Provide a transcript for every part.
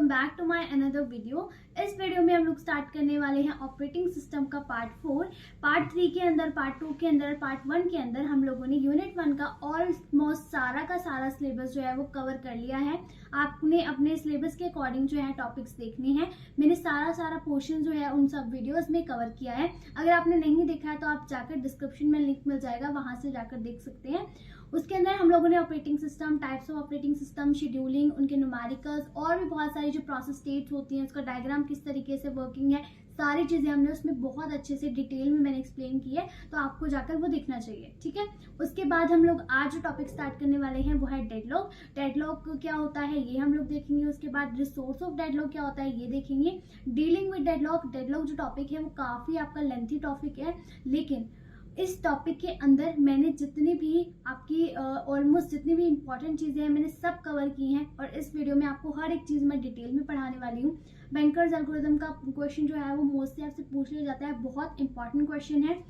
Welcome back to my another video. इस video में हम लोग स्टार्ट करने वाले हैं ऑपरेटिंग सिस्टम का पार्ट 4। पार्ट 3 के अंदर, पार्ट 2 के अंदर, पार्ट 1 के अंदर हम लोगों ने यूनिट 1 का ऑलमोस्ट सारा का सारा सिलेबस जो है वो कवर कर लिया है। आपने अपने सिलेबस के अकॉर्डिंग जो है टॉपिक्स देखने हैं। मैंने सारा पोर्शन जो है उन सब वीडियोस में कवर किया है। अगर आपने नहीं देखा है तो आप जाकर डिस्क्रिप्शन में लिंक मिल जाएगा, वहां से जाकर देख सकते हैं। उसके अंदर हम लोगों ने operating system, types of operating system, scheduling, उनके न्यूमेरिकल्स और भी बहुत सारी जो प्रोसेस स्टेट्स होती हैं, उसका डायग्राम किस तरीके से वर्किंग है, सारी चीजें हमने उसमें बहुत अच्छे से डिटेल में मैंने एक्सप्लेन की है, तो आपको जाकर वो देखना चाहिए। ठीक है, उसके बाद हम लोग आज जो टॉपिक स्टार्ट करने वाले हैं वो है डेडलॉक। डेडलॉक क्या होता है ये हम लोग देखेंगे। उसके बाद रिसोर्स ऑफ डेडलॉक क्या होता है ये देखेंगे। Dealing with deadlock. डेडलॉक जो टॉपिक है वो काफी आपका लेंथी टॉपिक है, लेकिन इस टॉपिक के अंदर मैंने जितनी भी आपकी ऑलमोस्ट जितनी भी इंपॉर्टेंट चीजें हैं मैंने सब कवर की हैं, और इस वीडियो में आपको हर एक चीज मैं डिटेल में पढ़ाने वाली हूँ। बैंकर्स एल्गोरिथम का क्वेश्चन जो है वो मोस्टली आपसे पूछ लिया जाता है, बहुत इंपॉर्टेंट क्वेश्चन है।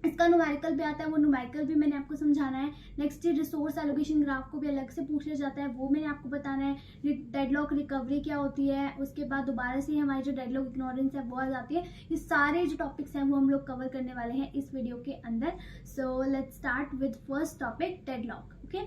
इसका न्यूमेरिकल भी आता है, वो न्यूमेरिकल भी मैंने आपको समझाना है। नेक्स्ट रिसोर्स एलोकेशन ग्राफ को भी अलग से पूछ लिया जाता है, वो मैंने आपको बताना है। डेडलॉक रिकवरी क्या होती है, उसके बाद दोबारा से हमारी जो डेडलॉक इग्नोरेंस है वो आ जाती है। ये सारे जो टॉपिक्स हैं वो हम लोग कवर करने वाले हैं इस वीडियो के अंदर। So let's start with first topic, deadlock. Okay,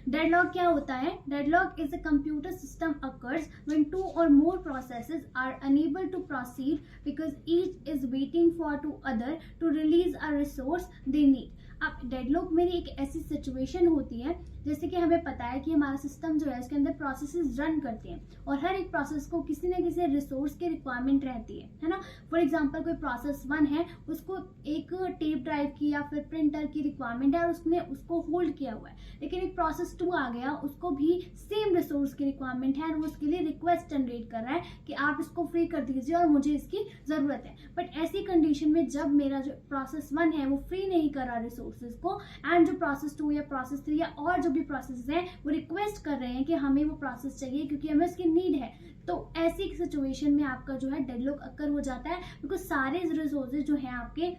deadlock क्या होता है? Deadlock is a computer system occurs when two or more processes are unable to proceed because each is waiting for the other to release a resource they need। अब deadlock में एक ऐसी situation होती है जैसे कि हमें पता है कि हमारा सिस्टम जो है उसके अंदर प्रोसेसेस रन करते हैं, और हर एक प्रोसेस को किसी न किसी रिसोर्स की रिक्वायरमेंट रहती है ना। फॉर एग्जांपल कोई प्रोसेस 1 है, उसको एक टेप ड्राइव की या फिर प्रिंटर की रिक्वायरमेंट है और उसने उसको होल्ड किया हुआ है। लेकिन एक प्रोसेस 2 आ गया, उसको भी सेम रिसोर्स की रिक्वायरमेंट है और वो उसके लिए रिक्वेस्ट जनरेट कर रहा है कि आप इसको फ्री कर दीजिए और मुझे इसकी जरूरत है। बट ऐसी कंडीशन में जब मेरा जो प्रोसेस 1 है वो फ्री नहीं कर रहा रिसोर्सेज को, एंड जो प्रोसेस 2 या प्रोसेस 3 या और जो भी प्रोसेस हैं वो रिक्वेस्ट कर रहे हैं कि हमें वो प्रोसेस चाहिए क्योंकि हमें उसकी नीड है, तो ऐसी सिचुएशन में आपका जो है डेडलॉक अक्कर हो जाता है, बिकॉज सारे रिसोर्सेज जो हैं आपके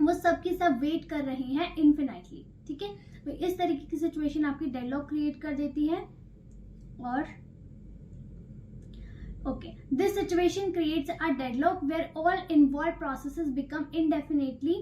वो सब के सब वेट कर रहे हैं इनफिनाइटली। ठीक है, तो इस तरीके की सिचुएशन आपकी डेडलॉक क्रिएट कर देती है। और okay, this situation creates a deadlock where all involved processes become indefinitely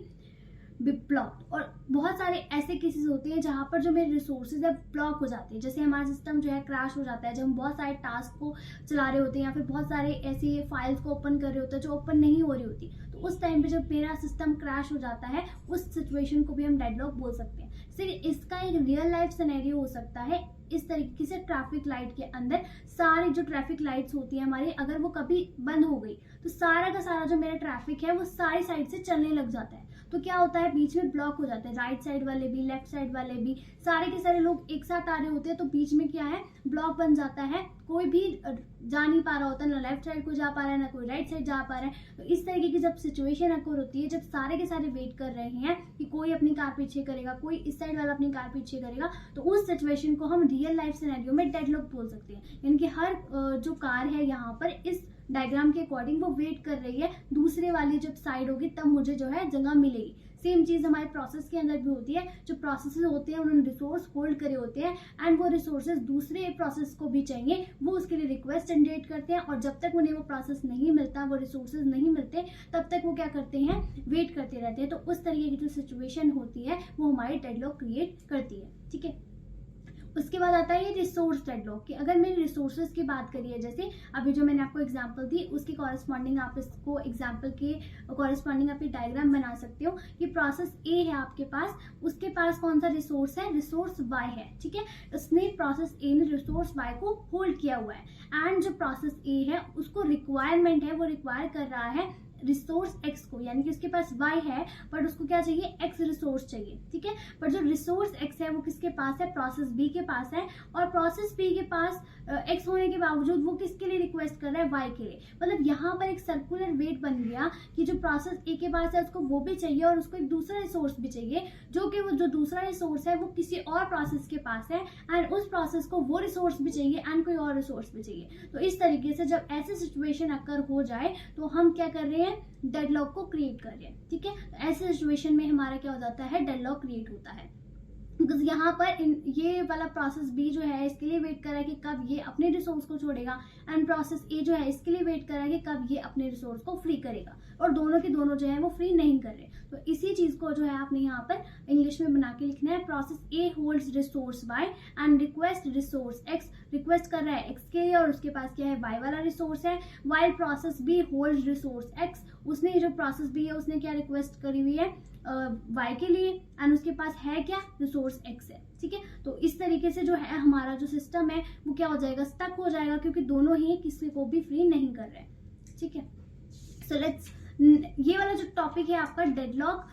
block. और बहुत सारे ऐसे केसेस होते हैं जहां पर जो मेरे रिसोर्सेज है ब्लॉक हो जाते हैं। जैसे हमारा सिस्टम जो है क्रैश हो जाता है जब हम बहुत सारे टास्क को चला रहे होते हैं या फिर बहुत सारे ऐसे फाइल्स को ओपन कर रहे होते हैं जो ओपन नहीं हो रही होती, तो उस टाइम पे जब मेरा सिस्टम क्रैश हो जाता है उस सिचुएशन को भी हम डेडलॉक बोल सकते हैं। सिर्फ इसका एक रियल लाइफ सिनेरियो हो सकता है इस तरीके से, ट्रैफिक लाइट के अंदर सारी जो ट्रैफिक लाइट्स होती है हमारी, अगर वो कभी बंद हो गई तो सारा का सारा जो मेरा ट्रैफिक है वो सारी साइड से चलने लग जाता है। तो क्या होता है, बीच में ब्लॉक हो जाते हैं, राइट साइड वाले भी, लेफ्ट साइड वाले भी, सारे के सारे लोग एक साथ आ रहे होते हैं, तो बीच में क्या है, ब्लॉक बन जाता है। कोई भी जा नहीं पा रहा होता, ना लेफ्ट साइड को जा पा रहा है ना कोई राइट साइड जा पा रहा है। तो इस तरीके की जब सिचुएशन अक्कर होती है, जब सारे के सारे वेट कर रहे हैं कि कोई अपनी कार पीछे करेगा, कोई इस साइड वाला अपनी कार पीछे करेगा, तो उस सिचुएशन को हम रियल लाइफ सिनेरियो में डेडलॉक बोल सकते हैं। यानी कि हर जो कार है यहाँ पर इस डायग्राम के अकॉर्डिंग वो वेट कर रही है, दूसरे वाली जब साइड होगी तब मुझे जो है जगह मिलेगी। सेम चीज हमारे प्रोसेस के अंदर भी होती है। जो प्रोसेसेस होते हैं उन्होंने रिसोर्स होल्ड करे होते हैं, एंड वो रिसोर्सेज दूसरे प्रोसेस को भी चाहिए, वो उसके लिए रिक्वेस्ट जनरेट करते हैं, और जब तक उन्हें वो प्रोसेस नहीं मिलता, वो रिसोर्सेज नहीं मिलते, तब तक वो क्या करते हैं, वेट करते रहते हैं। तो उस तरीके की जो सिचुएशन होती है वो हमारी डेडलॉक क्रिएट करती है। ठीक है, उसके बाद आता है ये रिसोर्स डेडलॉक की। अगर मैंने रिसोर्सेज की बात करी है, जैसे अभी जो मैंने आपको एग्जांपल दी उसके कॉरेस्पॉन्डिंग आप इसको एग्जांपल के कॉरेस्पॉन्डिंग आप ये डायग्राम बना सकते हो। ये प्रोसेस ए है आपके पास, उसके पास कौन सा रिसोर्स है, रिसोर्स वाई है। ठीक है, उसने प्रोसेस ए ने रिसोर्स वाई को होल्ड किया हुआ है, एंड जो प्रोसेस ए है उसको रिक्वायरमेंट है, वो रिक्वायर कर रहा है रिसोर्स एक्स को, यानी कि उसके पास वाई है बट उसको क्या चाहिए, एक्स रिसोर्स चाहिए। ठीक है, बट जो रिसोर्स एक्स है वो किसके पास है, प्रोसेस बी के पास है, और प्रोसेस बी के पास एक्स होने के बावजूद वो किसके लिए रिक्वेस्ट कर रहा है, वाई के लिए। मतलब यहाँ पर एक सर्कुलर वेट बन गया कि जो प्रोसेस ए के पास है उसको वो भी चाहिए और उसको एक दूसरा रिसोर्स भी चाहिए, जो कि वो जो दूसरा रिसोर्स है वो किसी और प्रोसेस के पास है, एंड उस प्रोसेस को वो रिसोर्स भी चाहिए एंड कोई और रिसोर्स भी चाहिए। तो इस तरीके से जब ऐसी सिचुएशन अक्कर हो जाए तो हम क्या कर रहे हैं, डेडलॉक को क्रिएट कर रहे हैं। ठीक है, ऐसे सिचुएशन में हमारा क्या हो जाता है, डेडलॉक क्रिएट होता है। बिकॉज यहाँ पर ये वाला प्रोसेस बी जो है इसके लिए वेट कर रहा है कि कब ये अपने रिसोर्स को छोड़ेगा, एंड प्रोसेस ए जो है इसके लिए वेट कर रहा है कि कब ये अपने रिसोर्स को फ्री करेगा, और दोनों के दोनों जो है वो फ्री नहीं कर रहे। तो इसी चीज को जो है आपने यहाँ पर इंग्लिश में बना के लिखना है। Process a holds resource Y and request resource X, request कर रहा है एक्स के लिए और उसके पास क्या है वाई वाला रिसोर्स है। While process B holds resource X, उसने जो प्रोसेस बी है उसने क्या रिक्वेस्ट करी हुई है वाई के लिए, एंड उसके पास है क्या रिसोर्स एक्स है। ठीक है, तो इस तरीके से जो है हमारा जो सिस्टम है वो क्या हो जाएगा, स्टक हो जाएगा, क्योंकि दोनों ही किसी को भी फ्री नहीं कर रहे। ठीक है, सो लेट्स, ये वाला जो टॉपिक है आपका डेडलॉक,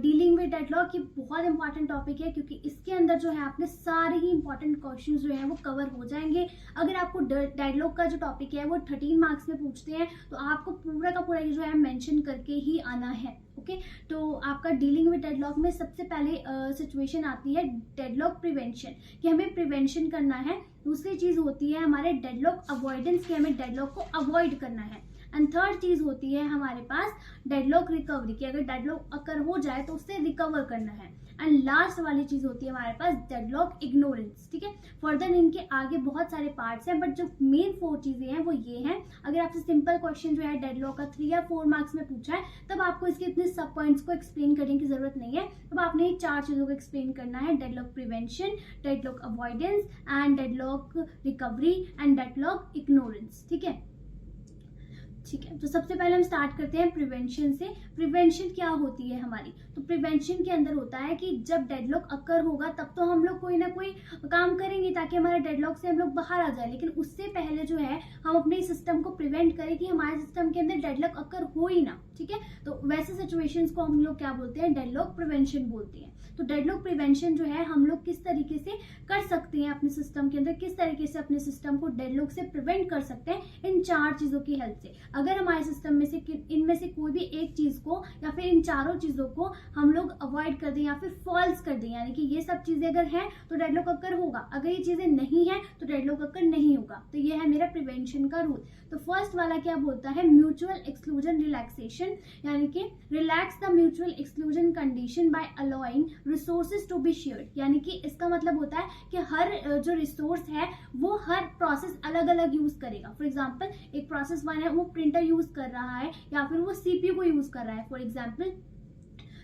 डीलिंग विद डेडलॉक, ये बहुत इंपॉर्टेंट टॉपिक है, क्योंकि इसके अंदर जो है आपने सारे ही इंपॉर्टेंट क्वेश्चन जो है वो कवर हो जाएंगे। अगर आपको डेडलॉक का जो टॉपिक है वो 13 मार्क्स में पूछते हैं तो आपको पूरा का पूरा जो है मेंशन करके ही आना है। ओके, तो आपका डीलिंग विद डेडलॉक में सबसे पहले सिचुएशन आती है डेडलॉक प्रिवेंशन, कि हमें प्रिवेंशन करना है। दूसरी चीज होती है हमारे डेडलॉक अवॉइडेंस, की हमें डेडलॉक को अवॉइड करना है। एंड थर्ड चीज होती है हमारे पास डेडलॉक रिकवरी, कि अगर डेडलॉक अकर हो जाए तो उससे रिकवर करना है। एंड लास्ट वाली चीज होती है हमारे पास डेडलॉक इग्नोरेंस। ठीक है, फर्दर इनके आगे बहुत सारे पार्ट्स हैं, बट जो मेन 4 चीजें हैं वो ये हैं। अगर आपसे सिंपल क्वेश्चन जो है डेडलॉक का 3 या 4 मार्क्स में पूछा है तब आपको इसके इतने सब पॉइंट्स को एक्सप्लेन करने की जरूरत नहीं है। तब आपने ये 4 चीजों को एक्सप्लेन करना है, deadlock prevention, deadlock avoidance and deadlock recovery and deadlock ignorance. ठीक है, ठीक है, तो सबसे पहले हम स्टार्ट करते हैं प्रिवेंशन से। प्रिवेंशन क्या होती है हमारी, तो प्रिवेंशन के अंदर होता है कि जब डेडलॉक अकर होगा तब तो हम लोग कोई ना कोई काम करेंगे ताकि हमारे डेडलॉक से हम लोग बाहर आ जाए, लेकिन उससे पहले जो है हम अपने सिस्टम को प्रिवेंट करें कि हमारे सिस्टम के अंदर डेडलॉक अकर हो ही ना। ठीक है, तो वैसे सिचुएशंस को हम लोग क्या बोलते हैं, डेडलॉक प्रिवेंशन बोलते हैं। तो डेडलॉक प्रिवेंशन जो है हम लोग किस तरीके से कर सकते हैं अपने सिस्टम के अंदर, किस तरीके से अपने सिस्टम को डेडलॉक से प्रिवेंट कर सकते हैं, इन 4 चीजों की हेल्प से। अगर हमारे सिस्टम में से इनमें से कोई भी एक चीज को या फिर इन चारों चीजों को हम लोग अवॉइड कर दें या फिर फॉल्स कर दें, यानी कि ये सब चीजें अगर हैं तो डेडलॉक अकर होगा, अगर ये चीजें नहीं है तो डेडलॉक अकर नहीं होगा। तो ये है मेरा प्रिवेंशन का रूल। तो फर्स्ट वाला क्या बोलता है, म्यूचुअल एक्सक्लूजन रिलैक्सेशन, यानी कि relax the mutual exclusion condition by allowing resources to be shared, यानी कि इसका मतलब होता है कि हर जो रिसोर्स है वो हर प्रोसेस अलग अलग यूज करेगा। फॉर एग्जांपल एक प्रोसेस 1 है वो प्रिंटर यूज कर रहा है या फिर वो सीपीयू को यूज कर रहा है। फॉर एग्जांपल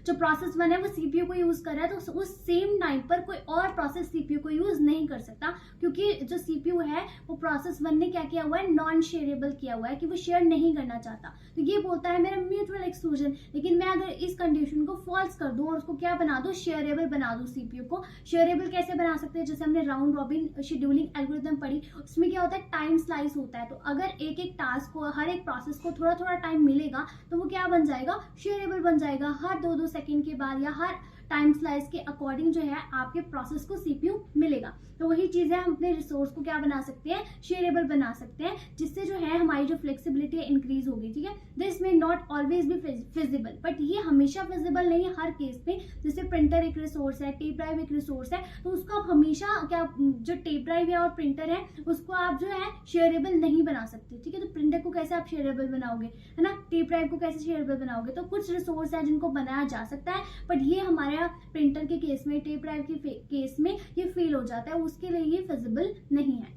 जो प्रोसेस 1 है वो सीपीयू को यूज कर रहा है, तो उस सेम टाइम पर कोई और प्रोसेस सीपीयू को यूज नहीं कर सकता, क्योंकि जो सीपीयू है वो प्रोसेस 1 ने क्या किया हुआ है, नॉन शेयरेबल किया हुआ है, कि वो शेयर नहीं करना चाहता। तो ये बोलता है मेरा म्यूचुअल एक्सक्लूजन। लेकिन मैं अगर इस कंडीशन को फॉल्स कर दूं और उसको क्या बना दूं, शेयरेबल बना दूं। सीपीयू को शेयरेबल कैसे बना सकते हैं, जैसे हमने राउंड रॉबिन शेड्यूलिंग एल्गोरिथम पढ़ी, उसमें क्या होता है, टाइम स्लाइस होता है। तो अगर एक एक टास्क को, हर एक प्रोसेस को थोड़ा थोड़ा टाइम मिलेगा तो वो क्या बन जाएगा, शेयरेबल बन जाएगा। हर 2-2 सेकंड के बाद या हर टाइम स्लाइस के अकॉर्डिंग जो है आपके प्रोसेस को सीपीयू मिलेगा। तो वही चीज है, हम अपने रिसोर्स को क्या बना सकते हैं, शेयरेबल बना सकते हैं, जिससे जो है हमारी जो फ्लेक्सिबिलिटी है इंक्रीज होगी। ठीक है, दिस में not always be feasible, but ये हमेशा फिजिबल नहीं है हर केस में। जैसे प्रिंटर एक रिसोर्स है, टेप ड्राइव एक रिसोर्स है, तो उसको आप हमेशा क्या, जो टेप ड्राइव है और प्रिंटर है उसको आप जो है शेयरेबल नहीं बना सकते। ठीक है, तो प्रिंटर को कैसे आप शेयरेबल बनाओगे, है ना, टेप ड्राइव को कैसे शेयरेबल बनाओगे। तो कुछ रिसोर्स है जिनको बनाया जा सकता है, बट ये हमारे प्रिंटर के केस में, टेप ड्राइव के केस में ये फेल हो जाता है, उसके लिए ये फिजिबल नहीं है।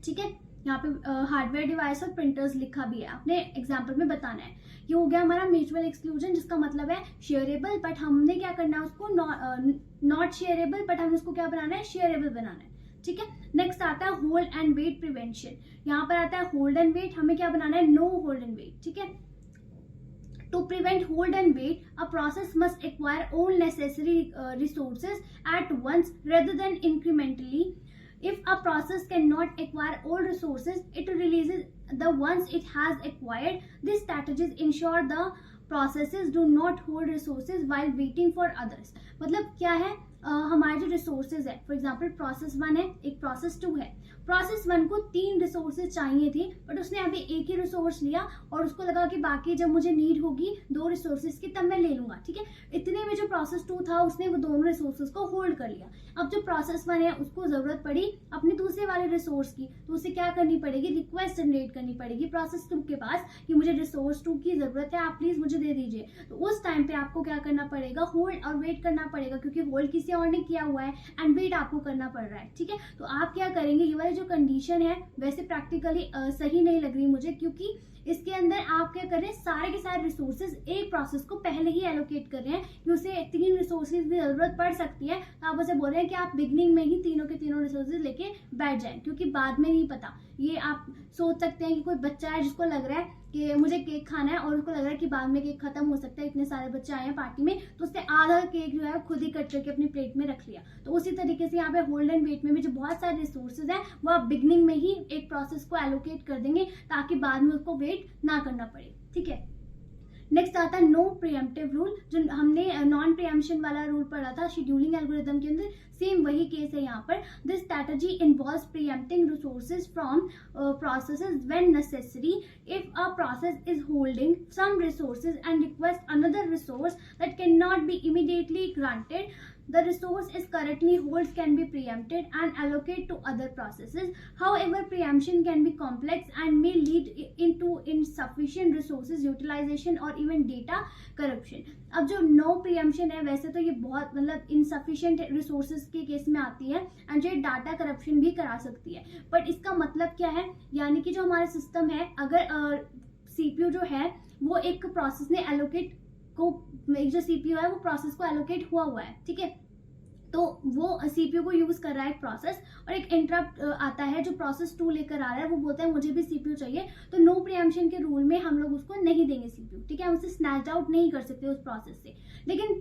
ठीक है, यहाँ पे हार्डवेयर डिवाइस और प्रिंटर्स लिखा भी है, आपने एग्जांपल में बताना है। ये हो गया हमारा म्यूचुअल एक्सक्लूजन, जिसका मतलब है शेयरेबल, बट हमने क्या करना है उसको नॉट शेयरेबल, बट हमें उसको क्या बनाना है, शेयरेबल बनाना है। ठीक है, नेक्स्ट आता है होल्ड एंड वेट प्रिवेंशन। यहाँ पर आता है होल्ड एंड वेट, हमें क्या बनाना है, नो होल्ड एंड वेट। ठीक है, to prevent hold and wait, a process must acquire all necessary resources at once rather than incrementally. If a process cannot acquire all resources, it releases the ones it has acquired. These strategies ensure the processes do not hold resources while waiting for others. मतलब क्या है, हमारे जो resources है, for example process 1 है, एक process 2 है। Process 1 को 3 रिसोर्सेज चाहिए थे, बट उसने अभी एक ही रिसोर्स लिया और उसको लगा कि बाकी जब मुझे नीड होगी 2 रिसोर्सेज की तब मैं ले लूंगा। ठीक है, इतने में जो प्रोसेस 2 था उसने वो दोनों रिसोर्सेज को होल्ड कर लिया। अब जो प्रोसेस 1 है उसको जरूरत पड़ी अपने दूसरे वाले रिसोर्स की, तो उसे क्या करनी पड़ेगी, रिक्वेस्ट जनरेट करनी पड़ेगी प्रोसेस 2 के पास कि मुझे रिसोर्स 2 की जरूरत है, आप प्लीज मुझे दे दीजिए। तो उस टाइम पे आपको क्या करना पड़ेगा, होल्ड और वेट करना पड़ेगा, क्योंकि होल्ड किसी और ने किया हुआ है एंड वेट आपको करना पड़ रहा है, ठीक है। तो आप क्या करेंगे, ये वाली जो कंडीशन है वैसे प्रैक्टिकली सही नहीं लग रही मुझे, क्योंकि इसके अंदर आप क्या कर रहे हैं, सारे के सारे रिसोर्सेज एक प्रोसेस को पहले ही एलोकेट कर रहे हैं कि उसे 3 रिसोर्सेज की जरूरत पड़ सकती है। तो आप उसे बोल रहे हैं कि आप बिगनिंग में ही तीनों के तीनों रिसोर्सेज लेके बैठ जाएं, क्योंकि बाद में नहीं पता। ये आप सोच सकते हैं कि कोई बच्चा है जिसको लग रहा है कि मुझे केक खाना है और उसको लग रहा है कि बाद में केक खत्म हो सकता है, इतने सारे बच्चे आए हैं पार्टी में, तो उसने आधा केक जो है खुद ही कट करके अपनी प्लेट में रख लिया। तो उसी तरीके से यहाँ पे होल्ड एंड वेट में भी जो बहुत सारे रिसोर्सेज हैं वो आप बिगनिंग में ही एक प्रोसेस को एलोकेट कर देंगे ताकि बाद में उसको वेट ना करना पड़े, ठीक है। नेक्स्ट आता है नो प्रीएम्प्टिव रूल, जो हमने नॉन प्रीएम्प्शन वाला रूल पढ़ा था शेड्यूलिंग एल्गोरिथम के अंदर, सेम वही केस है यहाँ पर। This strategy involves preempting resources from processes when necessary. If a process is holding some resources and requests another resource that cannot be immediately granted, the resource is currently holds can be preempted and allocated to other processes. However, preemption can be complex and may lead into insufficient resources utilization or even data corruption. अब जो no preemption है वैसे तो ये बहुत मतलब insufficient resources के case में आती है एंड जो डाटा करप्शन भी करा सकती है। बट इसका मतलब क्या है, यानी कि जो हमारा सिस्टम है, अगर सीपीयू जो है वो एक प्रोसेस ने एलोकेट को, जो सीपीयू है वो प्रोसेस को एलोकेट हुआ है, ठीक है। तो वो सीपीयू को यूज कर रहा है एक प्रोसेस, और एक इंटरप्ट आता है जो प्रोसेस 2 लेकर आ रहा है, वो बोलता है मुझे भी सीपीयू चाहिए। तो नो प्रीएम्पशन के रूल में हम लोग उसको नहीं देंगे सीपीयू, ठीक है, हम उसे स्नैच आउट नहीं कर सकते उस प्रोसेस से। लेकिन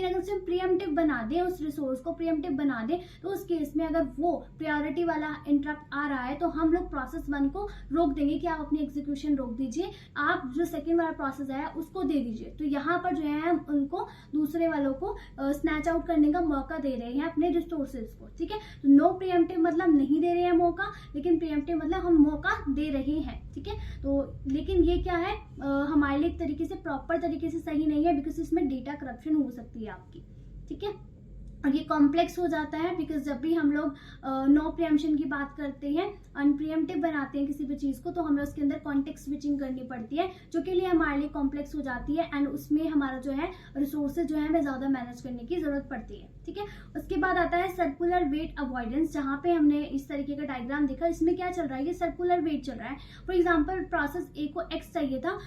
अगर उसे प्रीएम्प्टिव बना दें, उस रिसोर्स को प्रीएम्प्टिव बना दें, तो उस केस में अगर वो प्रायोरिटी वाला इंटरप्ट आ रहा है तो हम लोग प्रोसेस 1 को रोक देंगे कि आप अपनी एग्जीक्यूशन रोक दीजिए, आप जो सेकेंड वाला प्रोसेस आया उसको दे दीजिए। तो यहाँ पर जो है हम उनको दूसरे वालों को स्नैच आउट करने का मौका दे रहे हैं अपने रिसोर्सेज को, ठीक है। तो नो प्रीएम्प्टिव मतलब नहीं दे रहे हैं मौका, लेकिन प्रीएम्प्टिव मतलब हम मौका दे रहे हैं, ठीक है। तो लेकिन ये क्या है, हमारे लिए एक तरीके से प्रॉपर तरीके से सही नहीं है, बिकॉज इसमें डेटा करप्शन हो सकती है आपकी, ठीक है। और ये कॉम्प्लेक्स हो जाता है बिकॉज जब भी हम लोग नो प्रीएम्पशन की बात करते हैं, अनप्रीएम्प्टिव बनाते हैं किसी भी चीज़ को, तो हमें उसके अंदर कॉन्टेक्स्ट स्विचिंग करनी पड़ती है, जो के लिए हमारे लिए कॉम्प्लेक्स हो जाती है एंड उसमें हमारा जो है रिसोर्सेज जो है हमें ज़्यादा मैनेज करने की ज़रूरत पड़ती है, ठीक है। उसके बाद आता है सर्कुलर वेट अवॉइडेंस, जहाँ पे हमने इस तरीके का डायग्राम देखा। इसमें क्या चल रहा है, ये सर्कुलर वेट चल रहा है। फॉर एग्जाम्पल प्रोसेस ए को एक्स चाहिए था,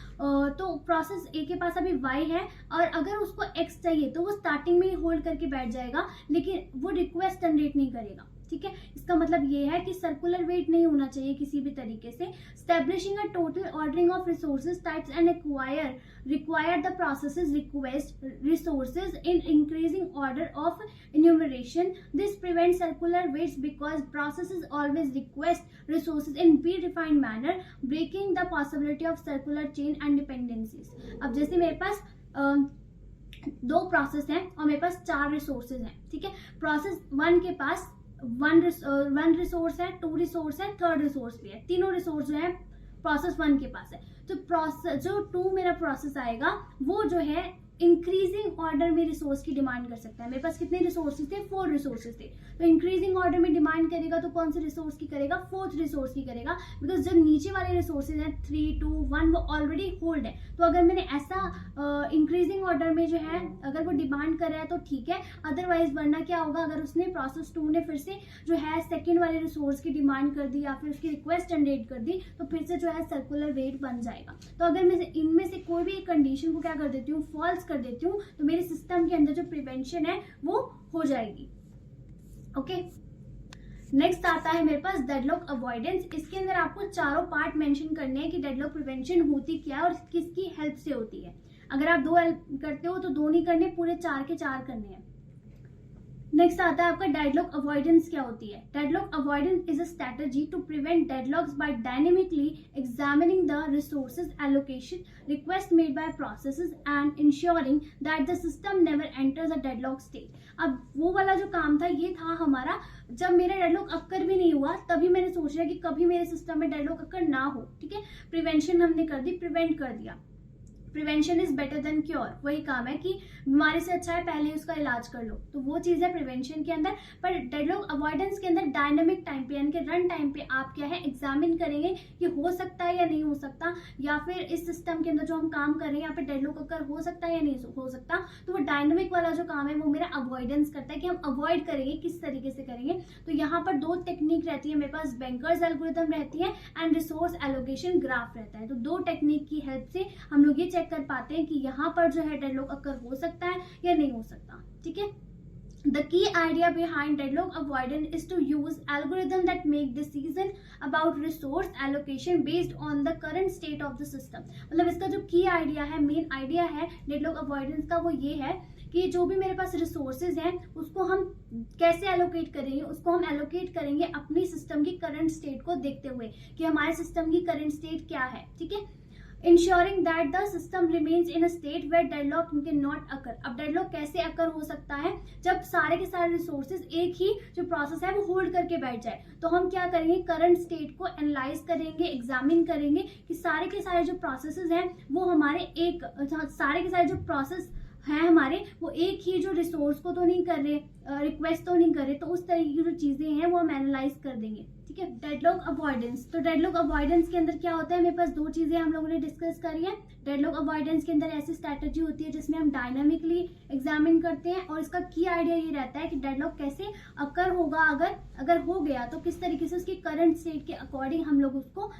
तो प्रोसेस ए के पास अभी वाई है, और अगर उसको एक्स चाहिए तो वो स्टार्टिंग में ही होल्ड करके बैठ जाएगा, लेकिन वो रिक्वेस्ट जनरेट नहीं करेगा, ठीक है। इसका मतलब ये है कि सर्कुलर वेट नहीं होना चाहिए किसी भी तरीके से। Establishing a total ordering of resources types and require the processes request resources in increasing order of enumeration. This prevents circular waits because processes always request resources in predefined manner, breaking the possibility of circular chain and dependencies. अब जैसे मेरे पास 2 process हैं और मेरे पास 4 resources हैं, ठीक है। Process 1 के पास 1 रिसोर्स है, 2 रिसोर्स है, 3rd रिसोर्स भी है, तीनों रिसोर्स जो है प्रोसेस 1 के पास है। तो प्रोसेस जो 2 मेरा प्रोसेस आएगा वो जो है इंक्रीजिंग ऑर्डर में रिसोर्स की डिमांड कर सकता है। मेरे पास कितने रिसोर्सेज थे, 4 रिसोर्सेज थे, तो इंक्रीजिंग ऑर्डर में डिमांड करेगा तो कौन से रिसोर्स की करेगा, 4th रिसोर्स की करेगा, बिकॉज जो नीचे वाले रिसोर्सेज हैं 3, 2, 1 वो ऑलरेडी होल्ड है। तो अगर मैंने ऐसा इंक्रीजिंग ऑर्डर में जो है अगर वो डिमांड कर रहा है तो ठीक है, अदरवाइज वरना क्या होगा, अगर उसने प्रोसेस 2 ने फिर से जो है सेकेंड वाले रिसोर्स की डिमांड कर दी या फिर उसकी रिक्वेस्ट जनरेट कर दी, तो फिर से जो है सर्कुलर वेट बन जाएगा। तो अगर मैं इनमें से कोई भी एक कंडीशन को क्या कर देती हूँ, फॉल्स कर देती हूँ, तो मेरे सिस्टम के अंदर जो प्रिवेंशन है वो हो जाएगी, ओके। नेक्स्ट आता है मेरे पास डेडलॉक अवॉइडेंस। इसके अंदर आपको चारों पार्ट मेंशन करने हैं कि डेडलॉक प्रिवेंशन होती क्या है और किसकी हेल्प से होती है। अगर आप 2 करते हो तो 2 नहीं करने, पूरे 4 के 4 करने हैं। नेक्स्ट आता है आपका डेडलॉक अवॉइडेंस क्या होती है। Deadlock avoidance is a strategy to prevent deadlocks by dynamically examining the resources allocation request made by processes and ensuring that the system never enters a deadlock state. अब वो वाला जो काम था ये था हमारा, जब मेरा डेडलॉक अक्कर भी नहीं हुआ तभी मैंने सोच लिया कि कभी मेरे सिस्टम में डेडलॉक अक्कर ना हो, ठीक है। प्रिवेंशन हमने कर दी, प्रिवेंट कर दिया। Prevention is better than cure, वही काम है कि बीमारी से अच्छा है पहले उसका इलाज कर लो, तो वो चीज़ है प्रिवेंशन के अंदर। पर डेडलॉक अवॉइडेंस के अंदर डायनामिक टाइम पे यानी कि रन टाइम पे आप क्या है एग्जामिन करेंगे कि हो सकता है या नहीं हो सकता, या फिर इस सिस्टम के अंदर जो हम काम कर रहे हैं यहाँ पे डेडलॉक अगर हो सकता है या नहीं हो सकता, तो वो डायनामिक वाला जो काम है वो मेरा अवॉइडेंस करता है कि हम अवॉइड करेंगे, किस तरीके से करेंगे। तो यहाँ पर दो टेक्निक रहती है मेरे पास, बैंकर्स एल्गोरिथम रहती है एंड रिसोर्स एलोकेशन ग्राफ रहता है। तो दो टेक्निक की हेल्प से हम लोग ये चेक कर पाते हैं कि यहाँ पर जो है डेडलॉक अकर हो सकता है या नहीं हो सकता। ठीक है, The key idea behind deadlock avoidance is to use algorithm that make decision about resource allocation based on the current state of the system। मतलब इसका जो की आइडिया है, मेन आइडिया है डेडलॉक अवॉइडेंस का, वो ये है कि जो भी मेरे पास रिसोर्सेज हैं उसको हम कैसे एलोकेट करेंगे, उसको हम एलोकेट करेंगे अपनी सिस्टम की करंट स्टेट को देखते हुए कि हमारे सिस्टम की करंट स्टेट क्या है। ठीक है, ensuring that the system remains in a state where deadlock can not occur. अब डेडलॉक कैसे अकर हो सकता है, जब सारे के सारे रिसोर्सेज एक ही जो प्रोसेस है वो होल्ड करके बैठ जाए। तो हम क्या करेंगे, करंट स्टेट को एनालाइज करेंगे, एग्जामिन करेंगे कि सारे के सारे जो प्रोसेसेस हैं वो हमारे एक सारे के सारे जो प्रोसेस हैं हमारे वो एक ही जो रिसोर्स को तो नहीं कर रहे, रिक्वेस्ट तो नहीं कर रहे, तो उस तरीके की जो चीजें हैं वो हम एनालाइज कर देंगे। ठीक है, डेडलॉक अवॉइडेंस। तो डेडलॉक अवॉइडेंस के अंदर क्या होता है, मेरे पास दो चीजें हम लोगों ने डिस्कस करी है। डेडलॉक अवॉइडेंस के अंदर ऐसी स्ट्रैटेजी होती है जिसमें हम डायनामिकली एग्जामिन करते हैं, और इसका की आइडिया ये रहता है कि डेडलॉक कैसे अकर होगा, अगर हो गया तो किस तरीके से उसकी करंट स्टेट के अकॉर्डिंग हम लोग उसको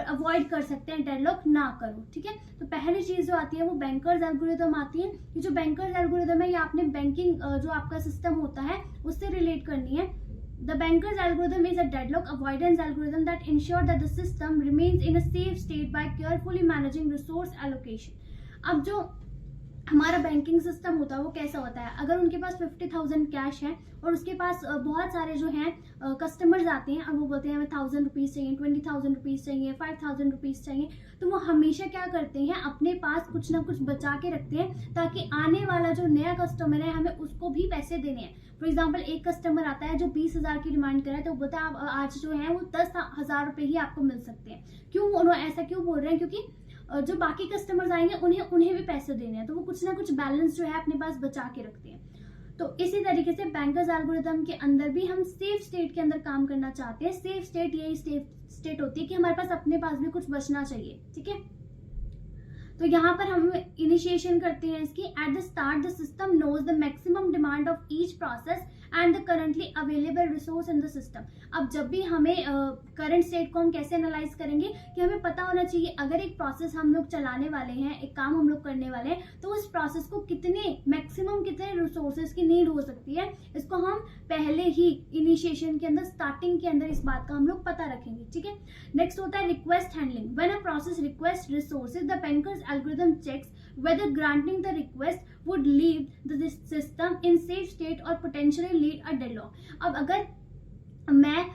अवॉइड कर सकते हैं, डेडलॉक ना करो। ठीक है, तो पहली चीज जो आती है वो बैंकर्स एल्गोरिथम आती है। ये जो बैंकर्स एल्गोरिथम है ये आपने बैंकिंग जो आपका सिस्टम होता है उससे रिलेट करनी है। The banker's algorithm is a deadlock avoidance algorithm that ensures that the system remains in a safe state by carefully managing resource allocation। अब जो हमारा बैंकिंग सिस्टम होता है वो कैसा होता है, अगर उनके पास 50,000 कैश है और उसके पास बहुत सारे जो हैं कस्टमर्स आते हैं और वो बोलते हैं हमें 1,000 रुपीज़ चाहिए, 20,000 रुपीज़ चाहिए, 5,000 रुपीज़ चाहिए, तो वो हमेशा क्या करते हैं अपने पास कुछ ना कुछ बचा के रखते हैं ताकि आने वाला जो नया कस्टमर है हमें उसको भी पैसे देने हैं। फॉर एग्जाम्पल एक कस्टमर आता है जो 20,000 की डिमांड करे तो बोलता है आप आज जो है वो 10,000 रुपये ही आपको मिल सकते हैं। क्यों उन्होंने ऐसा क्यों बोल रहे हैं, क्योंकि जो बाकी कस्टमर्स आएंगे उन्हें भी पैसे देने हैं, तो वो कुछ ना कुछ बैलेंस जो है अपने पास बचा के रखते हैं। तो इसी तरीके से बैंकर्स एल्गोरिथम के अंदर भी हम सेफ स्टेट के अंदर काम करना चाहते हैं। सेफ स्टेट यही स्टेट होती है कि हमारे पास अपने पास भी कुछ बचना चाहिए। ठीक है, तो यहाँ पर हम इनिशिएशन करते हैं इसकी। At the start the system knows the maximum demand of each process and the currently available resource in the system. अब जब भी हमें करंट स्टेट को हम कैसे एनालाइज करेंगे कि हमें पता होना चाहिए अगर एक प्रोसेस हम लोग चलाने वाले हैं, एक काम हम लोग करने वाले हैं, तो उस प्रोसेस को मैक्सिमम कितने रिसोर्सेज की नीड हो सकती है, इसको हम पहले ही इनिशिएशन के अंदर स्टार्टिंग के अंदर इस बात का हम लोग पता रखेंगे। ठीक है, नेक्स्ट होता है request handling. When a process request resources the banker's algorithm checks whether granting the request would leave the system in safe state or potentially lead a deadlock। अब अगर मैं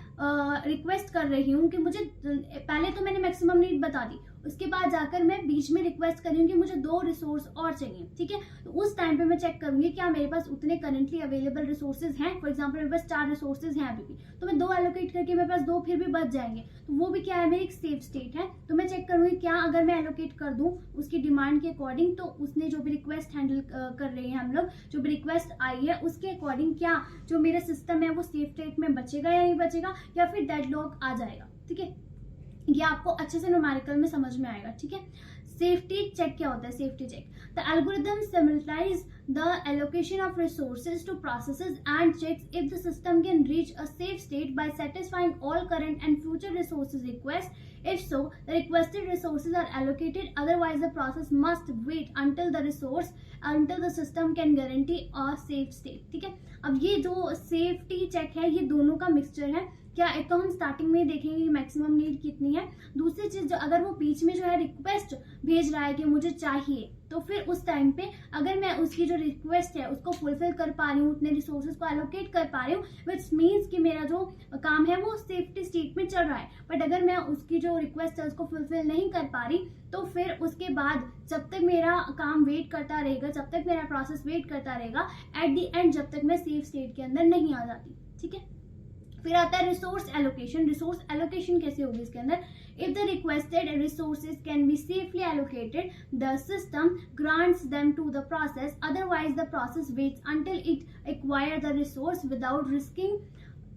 रिक्वेस्ट कर रही हूँ कि मुझे, पहले तो मैंने मैक्सिमम नीड बता दी, उसके बाद जाकर मैं बीच में रिक्वेस्ट कर रही हूँ कि मुझे 2 रिसोर्स और चाहिए। ठीक है, तो उस टाइम पे मैं चेक करूंगी क्या मेरे पास उतने करंटली अवेलेबल रिसोर्सेज हैं। फॉर एग्जांपल मेरे पास 4 रिसोर्सेज हैं अभी भी, तो मैं 2 एलोकेट करके मेरे पास 2 फिर भी बच जाएंगे, तो वो भी क्या है, मेरी एक सेफ स्टेट है। तो मैं चेक करूंगी क्या अगर मैं एलोकेट कर दूं उसकी डिमांड के अकॉर्डिंग, तो उसने जो भी रिक्वेस्ट हैंडल कर रहे हैं हम लोग, जो भी रिक्वेस्ट आई है उसके अकॉर्डिंग क्या जो मेरा सिस्टम है वो सेफ स्टेट में बचेगा या नहीं बचेगा, या फिर डेडलॉक आ जाएगा। ठीक है, ये आपको अच्छे से न्यूमेरिकल में समझ में आएगा। ठीक है, सेफ्टी चेक क्या होता है, safety check the algorithm simulates the allocation of resources to processes and checks if the system can reach a safe state by satisfying all current and future resources request. If so, the requested resources are allocated. Otherwise, the process must wait until the system can guarantee a safe state। ठीक है, अब ये जो safety check है ये दोनों का mixture है। क्या एक तो हम स्टार्टिंग में देखेंगे कि मैक्सिमम नीड कितनी है, दूसरी चीज जो अगर वो बीच में जो है रिक्वेस्ट भेज रहा है कि मुझे चाहिए, तो फिर उस टाइम पे अगर मैं उसकी जो रिक्वेस्ट है उसको फुलफिल कर पा रही हूँ, उतने रिसोर्सेज को एलोकेट कर पा रही हूँ, विच मीन्स कि मेरा जो काम है वो सेफ्टी स्टेट में चल रहा है। बट अगर मैं उसकी जो रिक्वेस्ट है उसको फुलफिल नहीं कर पा रही, तो फिर उसके बाद जब तक मेरा काम वेट करता रहेगा, जब तक मेरा प्रोसेस वेट करता रहेगा, एट द एंड जब तक मैं सेफ स्टेट के अंदर नहीं आ जाती। ठीक है, फिर आता है रिसोर्स एलोकेशन। रिसोर्स एलोकेशन कैसे होगी इसके अंदर, if the requested resources can be safely allocated the system grants them to the process, otherwise the process waits until it acquire the resource without risking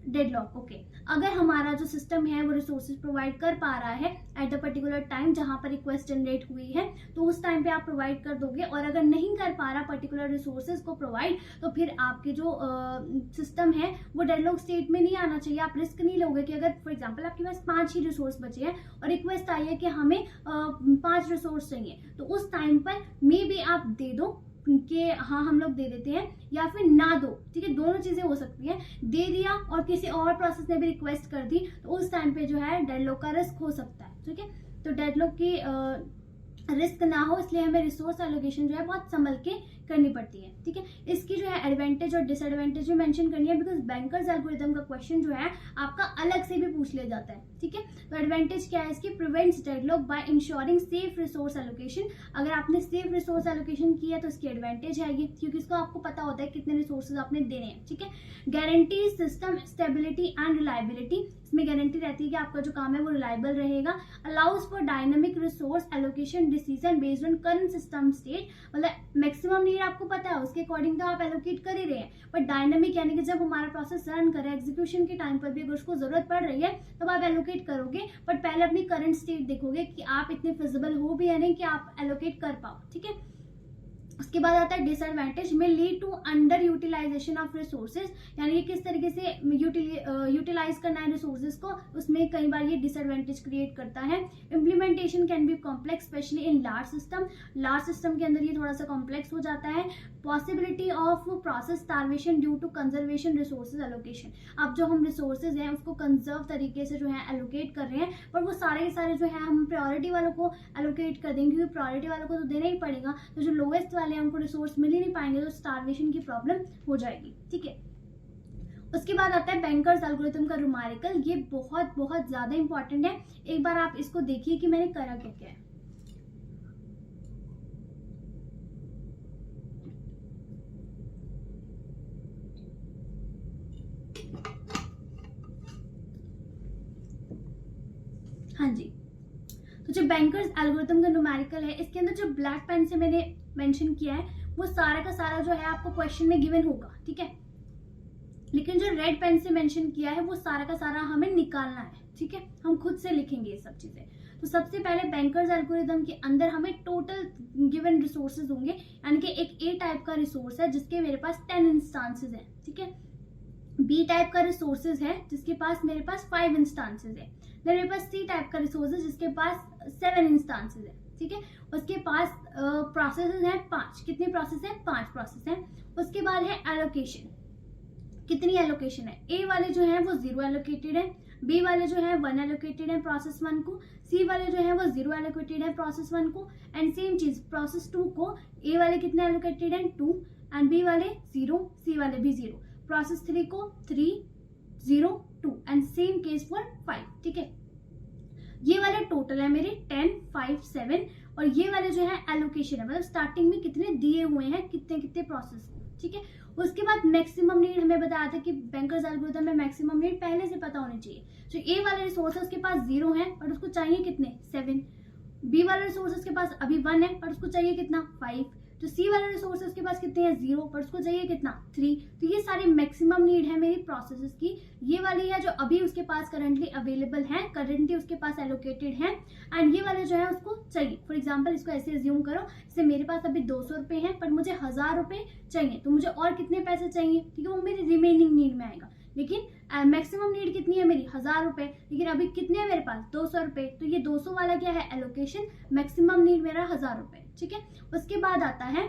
deadlock. Okay, अगर हमारा जो system है वो resources provide कर पा रहा है at the particular time जहां पर रिक्वेस्ट जनरेट हुई है, तो उस टाइम पे आप प्रोवाइड कर दोगे, और अगर नहीं कर पा रहा पर्टिकुलर रिसोर्सेज को प्रोवाइड, तो फिर आपके जो सिस्टम है वो डेडलॉक स्टेट में नहीं आना चाहिए। आप रिस्क नहीं लोगे कि अगर फॉर एग्जांपल आपके पास 5 ही रिसोर्स बचे हैं और रिक्वेस्ट आई है कि हमें 5 रिसोर्स चाहिए, तो उस टाइम पर मे बी आप दे दो कि हाँ हम लोग दे देते हैं, या फिर ना दो, ठीक है, दोनों चीजें हो सकती हैं। दे दिया और किसी और प्रोसेस ने भी रिक्वेस्ट कर दी, तो उस टाइम पे जो है डेडलॉक का रिस्क हो सकता है, ठीक है। तो डेडलॉक की रिस्क ना हो, इसलिए हमें रिसोर्स एलोकेशन जो है बहुत संभल के करनी पड़ती है, ठीक है। इसकी जो है एडवांटेज और डिसएडवांटेज भी मेंशन करनी है, बिकॉज बैंकर्स एल्गोरिथम का क्वेश्चन जो है आपका अलग से भी पूछ लिया जाता है, ठीक है। तो एडवांटेज क्या है इसकी, prevents deadlock by ensuring safe resource allocation. अगर आपने सेफ रिसोर्स एलोकेशन किया तो इसकी एडवांटेज है ये, क्योंकि इसको आपको पता होता है कितने रिसोर्सेज आपने देने हैं, ठीक है। Guarantee system stability and reliability, इसमें गारंटी रहती है कि आपका जो काम है वो रिलायबल रहेगा। Allows for dynamic resource allocation decision based on current system state, मतलब मैक्सिमम नीड आपको पता है उसके अकॉर्डिंग तो आप एलोकेट कर ही रहे हैं, बट डायनामिक यानी कि जब हमारा प्रोसेस रन करे, एग्जीक्यूशन के टाइम पर भी अगर उसको जरूरत पड़ रही है तब आप एलोकेट करोगे, बट पहले अपनी करंट स्टेट देखोगे कि आप इतने फिजिबल हो भी या नहीं कि आप एलोकेट कर पाओ, ठीक है। उसके बाद आता है डिसएडवांटेज में lead to under utilization of resources, यानी कि किस तरीके से यूटिलाइज करना है रिसोर्सेज को, उसमें कई बार ये डिसएडवांटेज क्रिएट करता है। Implementation can be complex specially in large system, large system के अंदर ये थोड़ा सा कॉम्प्लेक्स हो जाता है। Possibility of process starvation due to conservation resources allocation, अब जो हम रिसोर्सेज हैं उसको कंजर्व तरीके से जो है एलोकेट कर रहे हैं, पर वो सारे के सारे जो है हम प्रायोरिटी वालों को एलोकेट कर देंगे, क्योंकि प्रायोरिटी वालों को तो देना ही पड़ेगा, तो जो लोएस्ट वाले हैं उनको रिसोर्स मिल ही नहीं पाएंगे, तो स्टार्वेशन की प्रॉब्लम हो जाएगी, ठीक है। उसके बाद आता है बैंकर्स एल्गोरिथम का न्यूमेरिकल, ये बहुत बहुत ज्यादा इंपॉर्टेंट है, एक बार आप इसको देखिए कि मैंने करा क्या क्या है। हाँ जी, तो जो बैंकर्स एल्गोरिथम का न्यूमेरिकल है, इसके अंदर जो ब्लैक पेन से मैंने मेंशन किया है वो सारा का सारा जो है आपको क्वेश्चन में गिवन होगा, ठीक है, लेकिन जो रेड पेन से मेंशन किया है वो सारा का सारा हमें निकालना है, ठीक है, हम खुद से लिखेंगे ये सब चीजें। तो सबसे पहले बैंकर्स एल्गोरिथम के अंदर हमें टोटल गिवन रिसोर्सेज होंगे, यानी कि एक ए टाइप का रिसोर्स है जिसके मेरे पास 10 इंस्टांसेस हैं, ठीक है। बी टाइप का रिसोर्सेज है जिसके पास मेरे पास 5 इंस्टांसेस है। देन मेरे पास सी टाइप का रिसोर्सेज जिसके पास 7 इंस्टांसेस है, ठीक है। उसके पास प्रोसेसेस हैं 5, कितने प्रोसेस हैं, 5 प्रोसेस हैं। उसके बाद है एलोकेशन, कितनी एलोकेशन है, ए वाले जो है वो 0 एलोकेटेड है, बी वाले जो है 1 एलोकेटेड है प्रोसेस 1 को, सी वाले जो है वो 0 एलोकेटेड है प्रोसेस 1 को, एंड सेम चीज प्रोसेस 2 को ए वाले कितने एलोकेटेड है 2, एंड बी वाले 0, सी वाले भी 0, प्रोसेस 3 को 3 0 2, एंड सेम केस फॉर 5, ठीक है। ये वाले टोटल है मेरे 10 5 7, और ये वाले जो है एलोकेशन है, मतलब स्टार्टिंग में कितने दिए हुए हैं कितने कितने प्रोसेस को, ठीक है। उसके बाद मैक्सिमम नीड हमें बताया था कि बैंकर्स एल्गोरिथम में मैक्सिमम नीड पहले से पता होनी चाहिए। जो ए वाले रिसोर्स है उसके पास 0 है और उसको चाहिए कितने 7, बी वाले रिसोर्सेज के पास अभी 1 है और उसको चाहिए कितना 5, जो सी वाले रिसोर्सेज के पास कितने हैं 0 पर उसको चाहिए कितना 3। तो ये सारी मैक्सिमम नीड है मेरी प्रोसेसेस की। ये वाली है जो अभी उसके पास करंटली अवेलेबल है, करंटली उसके पास एलोकेटेड है, एंड ये वाले जो है उसको चाहिए। फॉर एग्जांपल इसको ऐसे अज्यूम करो, जैसे मेरे पास अभी 200 रुपए हैं पर मुझे 1000 रुपए चाहिए, तो मुझे और कितने पैसे चाहिए, ठीक है, वो मेरी रिमेनिंग नीड में आएगा। लेकिन मैक्सिमम नीड कितनी है मेरी 1000 रुपए, लेकिन अभी कितने है मेरे पास 200 रुपए, तो ये 200 वाला क्या है एलोकेशन, मैक्सिमम नीड मेरा 1000 रुपए, ठीक है। उसके बाद आता है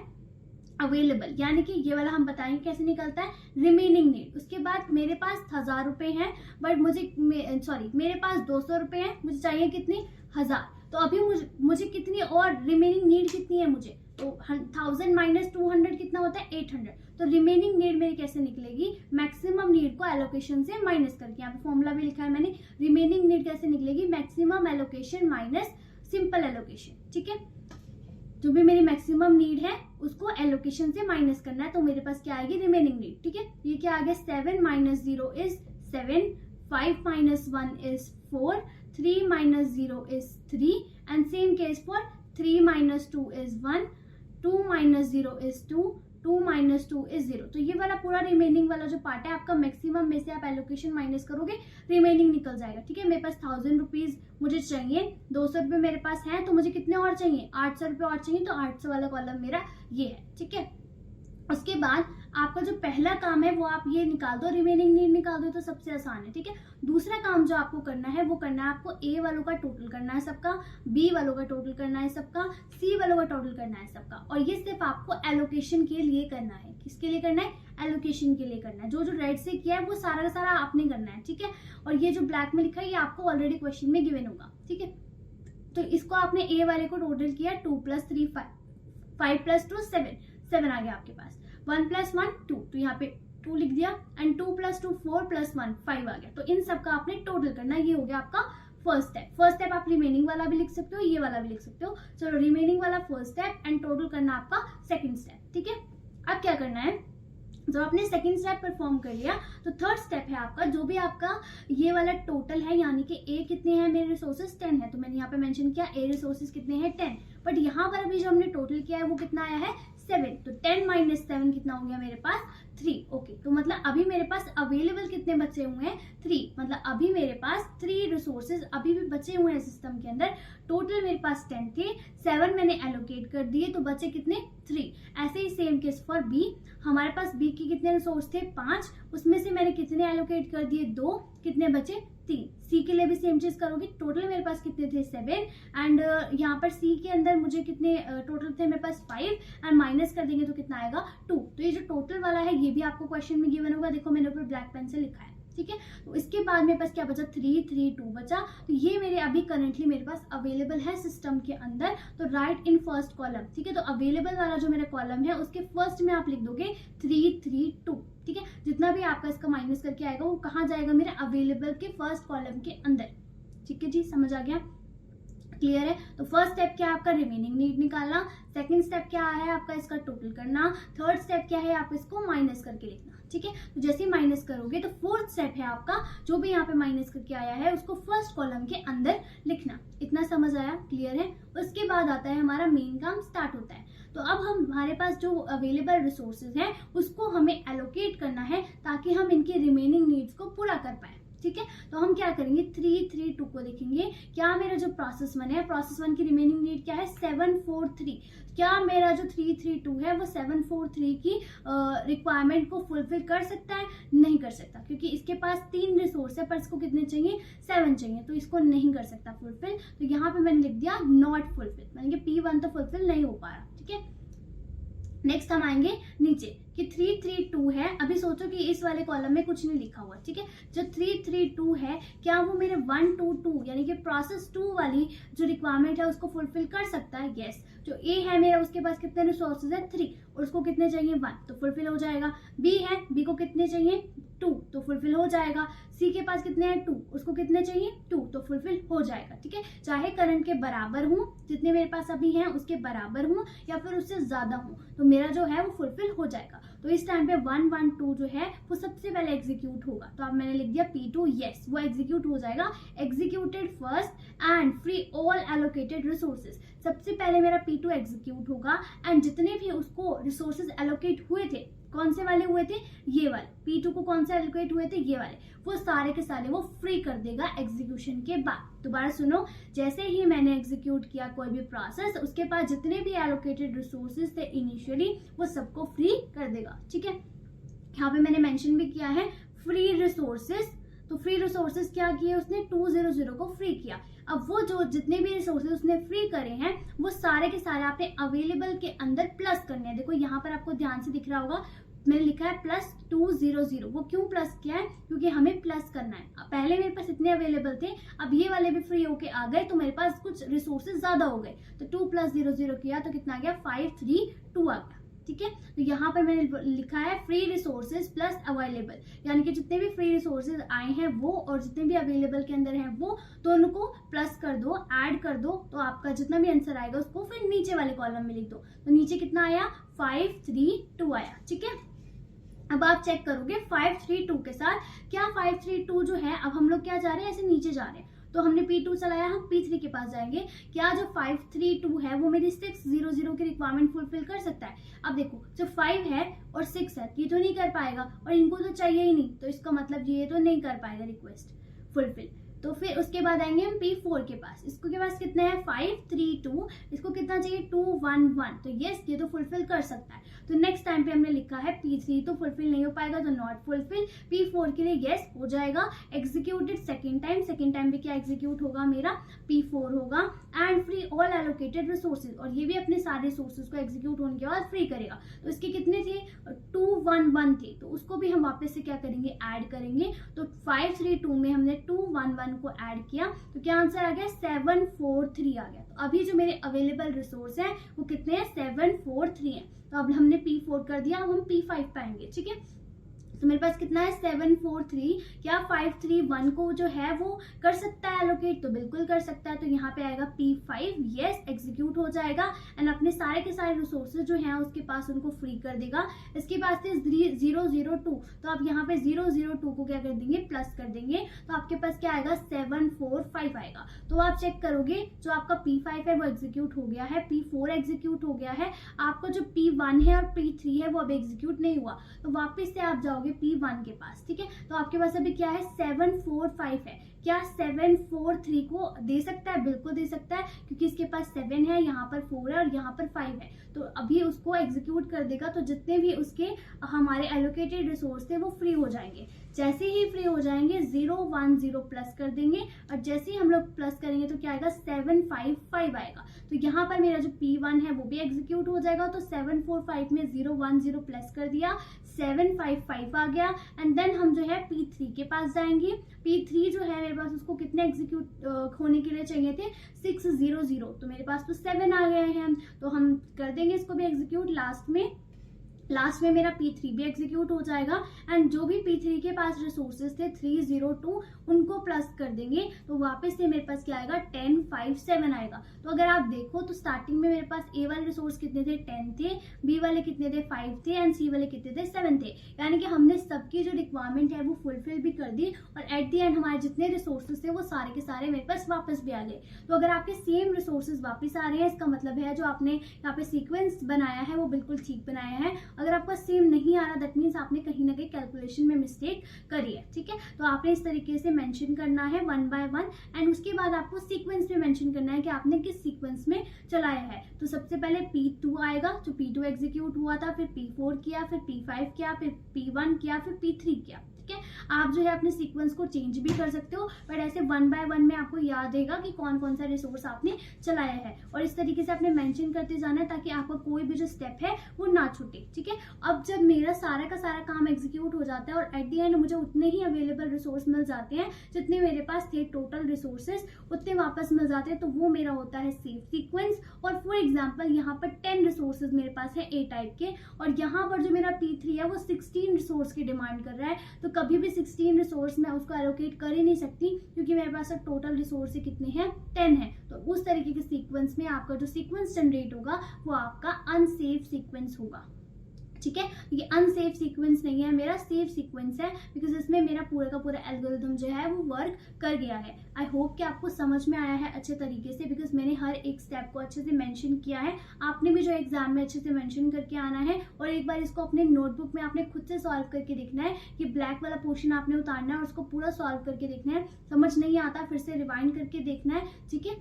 अवेलेबल, यानी कि ये वाला हम बताएंगे कैसे निकलता है, रिमेनिंग नीड। उसके बाद मेरे पास 1000 रुपए हैं बट मेरे पास 200 रुपए हैं, मुझे चाहिए कितनी 1000, तो अभी मुझे कितनी और रिमेनिंग नीड कितनी है मुझे, तो 1000 माइनस 200 कितना होता है 800। तो रिमेनिंग नीड मेरी कैसे निकलेगी, मैक्सिमम नीड को एलोकेशन से माइनस करके, यहाँ पे फॉर्मूला भी लिखा है मैंने, रिमेनिंग नीड कैसे निकलेगी, maximum allocation minus simple allocation, ठीक है। जो भी मेरी मैक्सिमम नीड है उसको एलोकेशन से माइनस करना है, तो मेरे पास क्या आएगी रिमेनिंग नीड, ठीक है। ये क्या आ गया 7 minus 0 is 7, 5 minus 1 is 4, 3 minus 0 is 3, and same case for 3 minus 2 is 1, 2 minus 0 is 2, 2 minus 2 is 0। तो ये वाला पूरा रिमेनिंग वाला जो पार्ट है आपका मैक्सिमम में से आप एलोकेशन माइनस करोगे रिमेनिंग निकल जाएगा। ठीक है, मेरे पास 1000 रुपीज मुझे चाहिए, 200 रुपये मेरे पास है, तो मुझे कितने और चाहिए, 800 रुपये और चाहिए, तो 800 वाला कॉलम मेरा ये है। ठीक है, उसके बाद आपका जो पहला काम है वो आप ये निकाल दो, रिमेनिंग नीड निकाल दो, तो सबसे आसान है। ठीक है, दूसरा काम जो आपको करना है वो करना है आपको ए वालों का टोटल करना है सबका, बी वालों का टोटल करना है सबका, सी वालों का टोटल करना है सबका, और ये सिर्फ आपको एलोकेशन के लिए करना है। किसके लिए करना है, एलोकेशन के लिए करना है। जो जो रेड से किया है वो सारा का सारा आपने करना है। ठीक है, और ये जो ब्लैक में लिखा है ये आपको ऑलरेडी क्वेश्चन में गिवन होगा। ठीक है, तो इसको आपने ए वाले को टोटल किया 2 + 3 5, 5 + 2 7, 7 आ गया आपके पास, 1 + 1 2, तो यहाँ पे 2 लिख दिया, एंड 2 + 2 4 + 1 5 आ गया। तो इन सब का आपने टोटल करना, ये हो गया आपका फर्स्ट स्टेप। फर्स्ट स्टेप आप रिमेनिंग वाला भी लिख सकते हो, ये वाला भी लिख सकते हो। चलो, रिमेनिंग वाला फर्स्ट स्टेप एंड टोटल करना आपका सेकंड स्टेप। ठीक है, अब क्या करना है, जब आपने सेकंड स्टेप परफॉर्म कर लिया तो थर्ड स्टेप है आपका, जो भी आपका ये वाला टोटल है, यानी कि ए कितने हैं मेरे रिसोर्सेज 10 है, तो मैंने यहाँ पे मेंशन किया ए रिसोर्सेज कितने हैं 10, बट यहाँ पर अभी जो हमने टोटल किया है वो कितना आया है 7, तो 10 - 7 कितना हो गया मेरे पास 3। ओके, तो मतलब अभी मेरे पास अवेलेबल कितने बचे हुए हैं 3, मतलब अभी मेरे पास 3 रिसोर्सेज अभी भी बचे हुए हैं सिस्टम के अंदर। टोटल मेरे पास 10 थे, 7 मैंने एलोकेट कर दिए, तो बचे कितने 3। ऐसे ही सेम केस फॉर बी, हमारे पास बी के कितने रिसोर्स थे 5, उसमें से मैंने कितने एलोकेट कर दिए 2, कितने बचे 3। सी के लिए भी सेम चीज करोगे, टोटल मेरे पास कितने थे 7, एंड यहाँ पर सी के अंदर मुझे कितने टोटल थे मेरे पास 5, एंड माइनस कर देंगे तो कितना आएगा 2। तो ये जो टोटल वाला है ये भी आपको क्वेश्चन में गिवन होगा, देखो मैंने ऊपर ब्लैक पेन से लिखा है। ठीक है, तो इसके बाद मेरे पास क्या बचा 3 3 2 बचा, तो ये मेरे अभी करंटली मेरे पास अवेलेबल है सिस्टम के अंदर, तो राइट इन फर्स्ट कॉलम। ठीक है, तो अवेलेबल वाला जो मेरा कॉलम है उसके फर्स्ट में आप लिख दोगे 3 3 2। ठीक है, जितना भी आपका इसका माइनस करके आएगा वो कहाँ जाएगा, मेरे अवेलेबल के फर्स्ट कॉलम के अंदर। ठीक है जी, समझ आ गया, क्लियर है। तो फर्स्ट स्टेप क्या है आपका, रिमेनिंग नीड निकालना, सेकंड स्टेप क्या है आपका इसका टोटल करना, थर्ड स्टेप क्या है आप इसको माइनस करके लिखना। ठीक है, तो जैसे ही माइनस करोगे तो फोर्थ स्टेप है आपका, जो भी यहाँ पे माइनस करके आया है उसको फर्स्ट कॉलम के अंदर लिखना। इतना समझ आया, क्लियर है। उसके बाद आता है हमारा मेन काम स्टार्ट होता है। तो अब हमारे पास जो अवेलेबल रिसोर्सेज हैं उसको हमें एलोकेट करना है ताकि हम इनकी रिमेनिंग नीड्स को पूरा कर पाए। ठीक है, तो हम क्या करेंगे 3 3 2 को देखेंगे, क्या मेरा जो प्रोसेस 1 है, प्रोसेस 1 की रिमेनिंग नीड क्या है 743, क्या मेरा जो 332 है वो 743 की रिक्वायरमेंट को फुलफिल कर सकता है, नहीं कर सकता, क्योंकि इसके पास 3 रिसोर्स है पर इसको कितने चाहिए 7 चाहिए, तो इसको नहीं कर सकता फुलफिल। तो यहाँ पे मैंने लिख दिया नॉट फुलफिल, यानी कि P1 तो फुलफिल नहीं हो पा रहा। ठीक है, नेक्स्ट हम आएंगे नीचे कि 332 है, अभी सोचो कि इस वाले कॉलम में कुछ नहीं लिखा हुआ। ठीक है, जो 332 है क्या वो मेरे 122 यानी कि प्रोसेस 2 वाली जो रिक्वायरमेंट है उसको फुलफिल कर सकता है, यस। जो ए है मेरा उसके पास कितने रिसोर्सेज है 3, और उसको कितने चाहिए 1, तो फुलफिल हो जाएगा। बी है, बी को कितने चाहिए 2, तो फुलफिल हो जाएगा। सी के पास कितने हैं 2, उसको कितने चाहिए 2, तो फुलफिल हो जाएगा। ठीक है, चाहे करंट के बराबर हूँ, जितने मेरे पास अभी हैं उसके बराबर हूँ या फिर उससे ज्यादा हूँ, तो मेरा जो है वो फुलफिल हो जाएगा। तो इस टाइम पे 112 जो है वो सबसे पहले एग्जीक्यूट होगा, तो अब मैंने लिख दिया P2, यस वो एग्जीक्यूट हो जाएगा। Executed first and free all allocated resources, सबसे पहले मेरा P2 एग्जीक्यूट होगा, एंड जितने भी उसको रिसोर्सेज एलोकेट हुए थे, कौन से वाले हुए थे ये वाले, P2 को कौन से एलोकेट हुए थे ये वाले, वो सारे के सारे वो फ्री कर देगा एग्जीक्यूशन के बाद। दोबारा सुनो, जैसे ही मैंने एग्जीक्यूट किया कोई भी प्रोसेस, उसके पास जितने भी एलोकेटेड रिसोर्सेज थे इनिशियली वो सबको फ्री कर देगा। ठीक है, यहाँ पे मैंने मेंशन भी किया है फ्री रिसोर्सेज, तो फ्री रिसोर्सेज क्या किए उसने 200 को फ्री किया। अब वो जो जितने भी रिसोर्सेज उसने फ्री करे हैं वो सारे के सारे आपने अवेलेबल के अंदर प्लस करने हैं। देखो यहाँ पर आपको ध्यान से दिख रहा होगा मैंने लिखा है +200, वो क्यों प्लस किया है, क्योंकि हमें प्लस करना है। पहले मेरे पास इतने अवेलेबल थे, अब ये वाले भी फ्री होके आ गए तो मेरे पास कुछ रिसोर्सेज ज्यादा हो गए, तो 2 + 00 किया तो कितना आ गया 532 आ गया। ठीक है, तो यहाँ पर मैंने लिखा है फ्री रिसोर्सेज प्लस अवेलेबल, यानी कि जितने भी फ्री रिसोर्सेज आए हैं वो और जितने भी अवेलेबल के अंदर हैं वो दोनों को प्लस कर दो, ऐड कर दो, तो आपका जितना भी आंसर आएगा उसको फिर नीचे वाले कॉलम में लिख दो। तो नीचे कितना आया 532 आया। ठीक है, अब आप चेक करोगे 532 के साथ, क्या 532 जो है, अब हम लोग क्या जा रहे हैं, ऐसे नीचे जा रहे हैं, तो हमने P2 चलाया, हम P3 के पास जाएंगे। क्या जो 532 है वो मेरी 600 की रिक्वायरमेंट फुलफिल कर सकता है? अब देखो, जो 5 है और 6 है ये तो नहीं कर पाएगा, और इनको तो चाहिए ही नहीं, तो इसका मतलब ये तो नहीं कर पाएगा रिक्वेस्ट फुलफिल। तो फिर उसके बाद आएंगे हम P4 के पास। इसको के पास कितना है 532, इसको कितना चाहिए 211, तो यस ये तो फुलफिल कर सकता है। तो नेक्स्ट टाइम पे हमने लिखा है P3 तो फुलफिल नहीं हो पाएगा, तो नॉट फुलफिल। P4 के लिए यस हो जाएगा, एग्जीक्यूटेड सेकेंड टाइम पे क्या एग्जीक्यूट होगा मेरा P4 होगा, and free all allocated resources, और ये भी अपने सारे रिसोर्सेज को एग्जीक्यूट होने के बाद फ्री करेगा। तो इसके कितने थे 211 थे, तो उसको भी हम वापस से क्या करेंगे ऐड करेंगे। तो 532 में हमने 211 को ऐड किया, तो क्या आंसर आ गया 743 आ गया। तो अभी जो मेरे अवेलेबल रिसोर्स हैं वो कितने हैं 743 हैं। तो अब हमने P4 कर दिया, अब हम P5 पाएंगे, ठीक है। तो मेरे पास कितना है 743, क्या 531 को जो है वो कर सकता है एलोकेट? तो बिल्कुल कर सकता है। तो यहाँ पे आएगा P5, यस एग्जीक्यूट हो जाएगा, एंड अपने सारे के सारे रिसोर्सेज जो हैं उसके पास उनको फ्री कर देगा। इसके पास थे 002, तो आप यहाँ पे 002 को क्या कर देंगे प्लस कर देंगे, तो आपके पास क्या आएगा 745 आएगा। तो आप चेक करोगे जो आपका P5 है वो एग्जीक्यूट हो गया है, P4 एग्जीक्यूट हो गया है, आपका जो P1 है और P3 है वो अब एग्जीक्यूट नहीं हुआ। तो वापस से आप जाओगे P1 के पास, ठीक है। तो आपके पास अभी क्या है 745 है, क्या 743 को दे सकता है? बिल्कुल दे सकता है, क्योंकि इसके पास 7 है, यहाँ पर 4 है और यहाँ पर 5 है, तो अभी उसको एग्जीक्यूट कर देगा। तो जितने भी उसके हमारे एलोकेटेड रिसोर्स थे वो फ्री हो जाएंगे। जैसे ही फ्री हो जाएंगे 010 प्लस कर देंगे, और जैसे ही हम लोग प्लस करेंगे तो क्या आएगा 755 आएगा। तो यहाँ पर मेरा जो P1 है वो भी एग्जीक्यूट हो जाएगा। तो 745 में 010 प्लस कर दिया, 755 आ गया, एंड देन हम जो है P3 के पास जाएंगे। P3 जो है मेरे पास उसको कितने एग्जीक्यूट होने के लिए चाहिए थे 600, तो मेरे पास तो 7 आ गए हैं, तो हम कर देंगे इसको भी एग्जीक्यूट। लास्ट में मेरा P3 भी एग्जीक्यूट हो जाएगा, एंड जो भी P3 के पास रिसोर्सेज थे 302 उनको प्लस कर देंगे, तो वापस से मेरे पास क्या आएगा 1057 आएगा। तो अगर आप देखो तो स्टार्टिंग में मेरे पास A वाले रिसोर्स कितने थे 10 थे, B वाले कितने थे 5 थे, एंड C वाले कितने थे 7 थे। यानी कि हमने सबकी जो रिक्वायरमेंट है वो फुलफिल भी कर दी, और एट दी एंड हमारे जितने रिसोर्सेज थे वो सारे के सारे मेरे पास वापस भी आ गए। तो अगर आपके सेम रिसोर्सेज वापस आ रहे हैं, इसका मतलब है जो आपने यहाँ पे सीक्वेंस बनाया है वो बिल्कुल ठीक बनाया है। अगर आपका सेम नहीं आ रहा दैट मीन्स आपने कहीं ना कहीं कैलकुलेशन में मिस्टेक करी है, ठीक है। तो आपने इस तरीके से मेंशन करना है 1 by 1, एंड उसके बाद आपको सीक्वेंस में मेंशन करना है कि आपने किस सीक्वेंस में चलाया है। तो सबसे पहले P2 आएगा, जो P2 एग्जीक्यूट हुआ था, फिर P4 किया, फिर P5 किया, फिर P1 किया, फिर P3 किया, ठीक है। आप जो है अपने सीक्वेंस को चेंज भी कर सकते हो, बट ऐसे 1 by 1 में आपको याद रहेगा कि कौन कौन सा रिसोर्स आपने चलाया है, और इस तरीके से आपने मेंशन करते जाना है ताकि आपका कोई भी जो स्टेप है वो ना छूटे, ठीक है। अब जब मेरा सारा का सारा काम एग्जीक्यूट हो जाता है और एट दी एंड मुझे उतने ही अवेलेबल रिसोर्स मिल जाते हैं जितने मेरे पास थे, टोटल रिसोर्सेज उतने वापस मिल जाते हैं, तो वो मेरा होता है सेफ सीक्वेंस। और फॉर एग्जाम्पल यहाँ पर 10 रिसोर्सेज मेरे पास है A टाइप के, और यहाँ पर जो मेरा P3 है वो 16 रिसोर्स की डिमांड कर रहा है, तो कभी भी 16 रिसोर्स मैं उसको एलोकेट कर ही नहीं सकती, क्योंकि मेरे पास टोटल रिसोर्स कितने हैं 10 है। तो उस तरीके के सीक्वेंस में आपका जो सीक्वेंस जनरेट होगा वो आपका अनसेफ सीक्वेंस होगा, ठीक है। ये अनसेफ सीक्वेंस नहीं है, मेरा सेफ सीक्वेंस है, बिकॉज इसमें मेरा पूरा का पूरा एल्गोरिथम जो है वो वर्क कर गया है। आई होप कि आपको समझ में आया है अच्छे तरीके से, बिकॉज मैंने हर एक स्टेप को अच्छे से मेंशन किया है। आपने भी जो एग्जाम में अच्छे से मेंशन करके आना है, और एक बार इसको अपने नोटबुक में आपने खुद से सॉल्व करके देखना है कि ब्लैक वाला पोर्शन आपने उतारना है और उसको पूरा सॉल्व करके देखना है। समझ नहीं आता फिर से रिवाइंड करके देखना है, ठीक है।